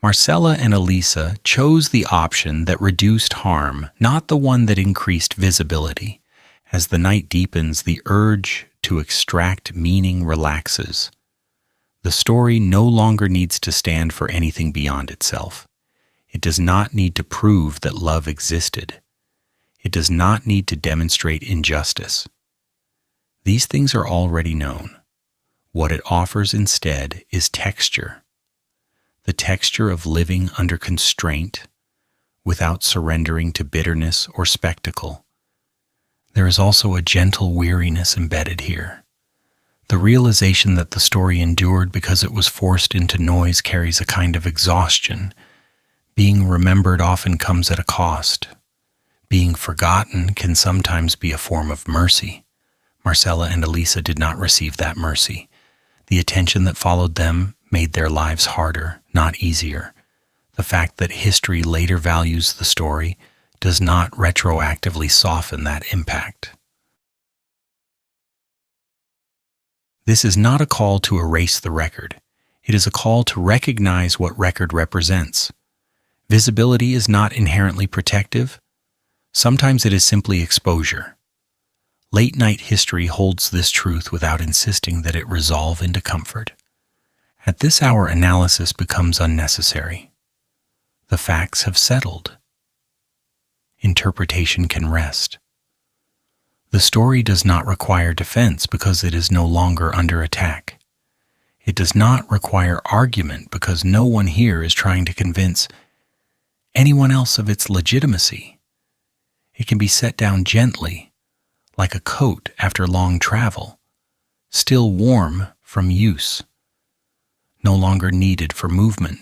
[SPEAKER 1] Marcela and Elisa chose the option that reduced harm, not the one that increased visibility. As the night deepens, the urge to extract meaning relaxes. The story no longer needs to stand for anything beyond itself. It does not need to prove that love existed. It does not need to demonstrate injustice. These things are already known. What it offers instead is texture. The texture of living under constraint without surrendering to bitterness or spectacle. There is also a gentle weariness embedded here. The realization that the story endured because it was forced into noise carries a kind of exhaustion. Being remembered often comes at a cost. Being forgotten can sometimes be a form of mercy. Marcela and Elisa did not receive that mercy. The attention that followed them made their lives harder, not easier. The fact that history later values the story does not retroactively soften that impact. This is not a call to erase the record. It is a call to recognize what record represents. Visibility is not inherently protective. Sometimes it is simply exposure. Late-night history holds this truth without insisting that it resolve into comfort. At this hour, analysis becomes unnecessary. facts have settled. Interpretation can rest. The story does not require defense because it is no longer under attack. It does not require argument because no one here is trying to convince anyone else of its legitimacy. It can be set down gently, like a coat after long travel, still warm from use, no longer needed for movement.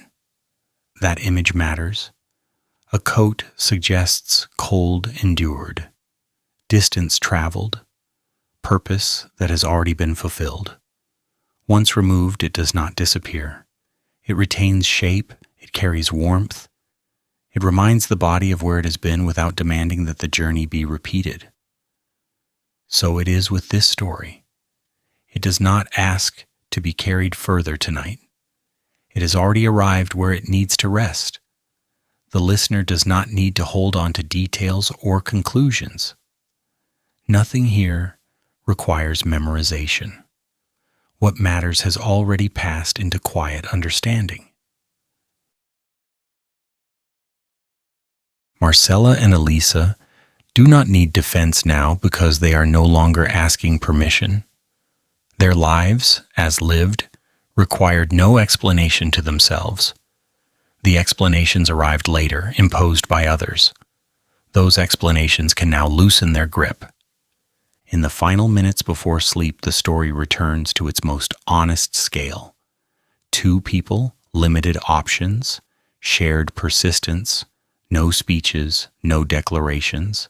[SPEAKER 1] That image matters. A coat suggests cold endured, distance traveled, purpose that has already been fulfilled. Once removed, it does not disappear. It retains shape, it carries warmth. It reminds the body of where it has been without demanding that the journey be repeated. So it is with this story. It does not ask to be carried further tonight. It has already arrived where it needs to rest. The listener does not need to hold on to details or conclusions. Nothing here requires memorization. What matters has already passed into quiet understanding. Marcela and Elisa do not need defense now because they are no longer asking permission. Their lives, as lived, required no explanation to themselves. The explanations arrived later, imposed by others. Those explanations can now loosen their grip. In the final minutes before sleep, the story returns to its most honest scale. Two people, limited options, shared persistence, no speeches, no declarations.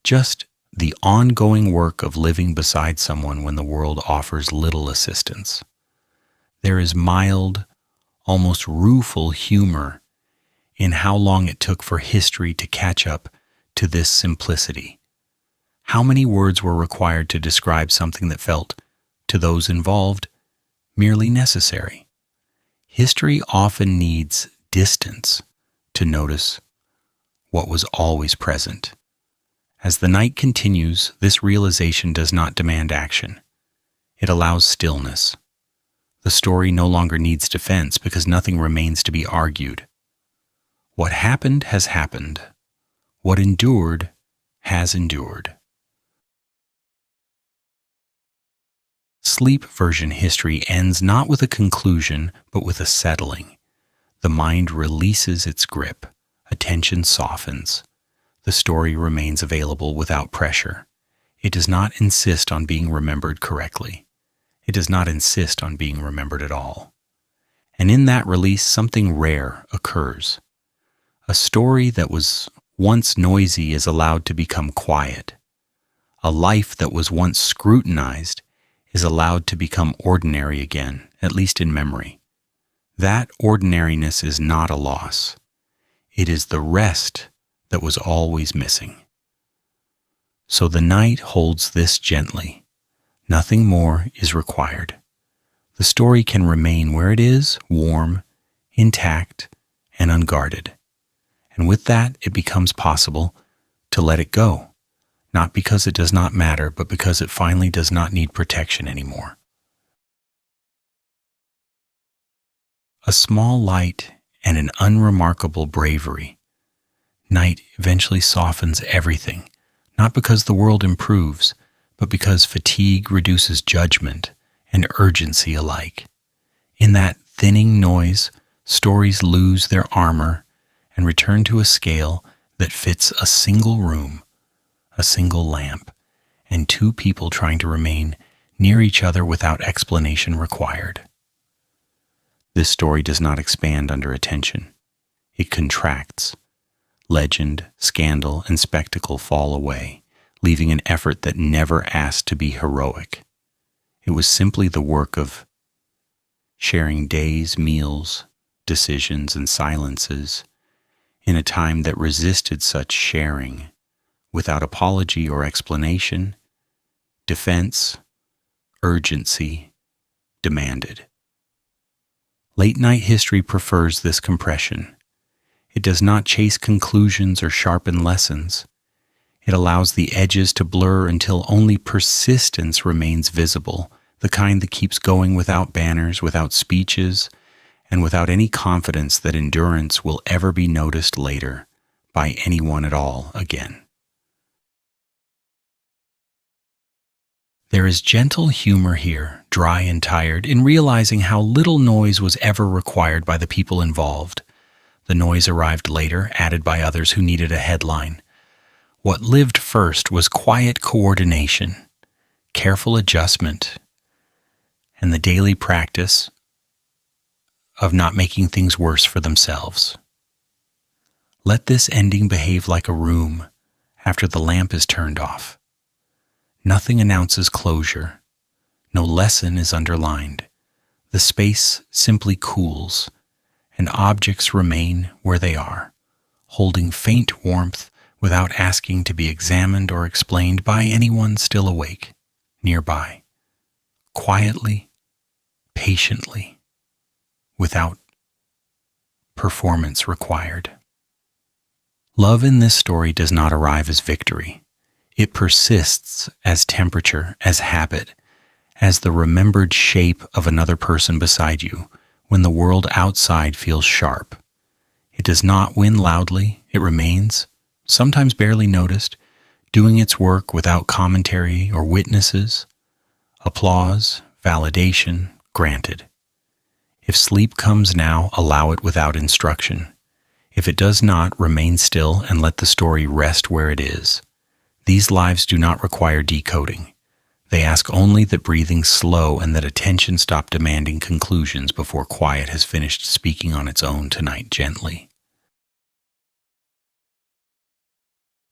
[SPEAKER 1] Just the ongoing work of living beside someone when the world offers little assistance. There is mild, almost rueful humor in how long it took for history to catch up to this simplicity. How many words were required to describe something that felt, to those involved, merely necessary? History often needs distance to notice what was always present. As the night continues, this realization does not demand action. It allows stillness. The story no longer needs defense because nothing remains to be argued. What happened has happened. What endured has endured. Sleep version history ends not with a conclusion, but with a settling. The mind releases its grip. Attention softens. The story remains available without pressure. It does not insist on being remembered correctly. It does not insist on being remembered at all. And in that release, something rare occurs. A story that was once noisy is allowed to become quiet. A life that was once scrutinized is allowed to become ordinary again, at least in memory. That ordinariness is not a loss. It is the rest that was always missing. So the night holds this gently. Nothing more is required. The story can remain where it is, warm, intact, and unguarded. And with that, it becomes possible to let it go, not because it does not matter, but because it finally does not need protection anymore. A small light and an unremarkable bravery. Night eventually softens everything, not because the world improves, but because fatigue reduces judgment and urgency alike. In that thinning noise, stories lose their armor and return to a scale that fits a single room, a single lamp, and two people trying to remain near each other without explanation required. This story does not expand under attention. It contracts. Legend, scandal, and spectacle fall away, leaving an effort that never asked to be heroic. It was simply the work of sharing days, meals, decisions, and silences in a time that resisted such sharing, without apology or explanation. Defense, urgency, demanded. Late-night history prefers this compression. It does not chase conclusions or sharpen lessons. It allows the edges to blur until only persistence remains visible, the kind that keeps going without banners, without speeches, and without any confidence that endurance will ever be noticed later by anyone at all again. There is gentle humor here, dry and tired, in realizing how little noise was ever required by the people involved. The noise arrived later, added by others who needed a headline. What lived first was quiet coordination, careful adjustment, and the daily practice of not making things worse for themselves. Let this ending behave like a room after the lamp is turned off. Nothing announces closure. No lesson is underlined. The space simply cools, and objects remain where they are, holding faint warmth without asking to be examined or explained by anyone still awake, nearby, quietly, patiently, without performance required. Love in this story does not arrive as victory. It persists as temperature, as habit, as the remembered shape of another person beside you when the world outside feels sharp. It does not win loudly. It remains, sometimes barely noticed, doing its work without commentary or witnesses. Applause, validation, granted. If sleep comes now, allow it without instruction. If it does not, remain still and let the story rest where it is. These lives do not require decoding. They ask only that breathing slow and that attention stop demanding conclusions before quiet has finished speaking on its own tonight gently.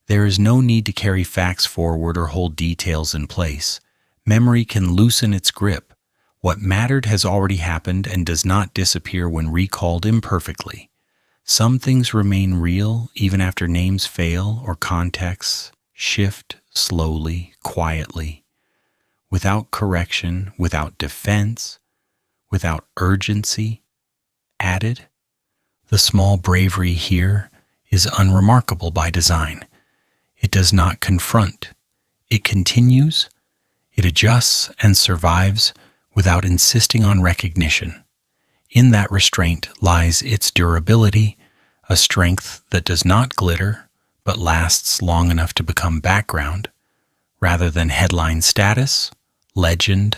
[SPEAKER 1] There is no need to carry facts forward or hold details in place. Memory can loosen its grip. What mattered has already happened and does not disappear when recalled imperfectly. Some things remain real even after names fail or contexts shift slowly, quietly, without correction, without defense, without urgency added. The small bravery here is unremarkable by design. It does not confront. It continues, it adjusts and survives without insisting on recognition. In that restraint lies its durability, a strength that does not glitter, but lasts long enough to become background, rather than headline status, legend,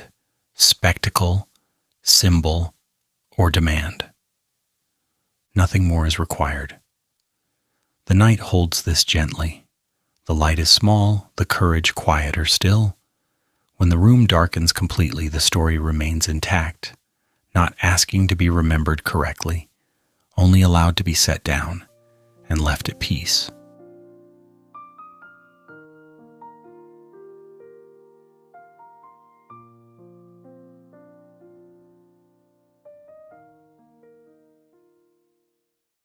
[SPEAKER 1] spectacle, symbol, or demand. Nothing more is required. The night holds this gently. The light is small, the courage quieter still. When the room darkens completely, the story remains intact, not asking to be remembered correctly, only allowed to be set down and left at peace.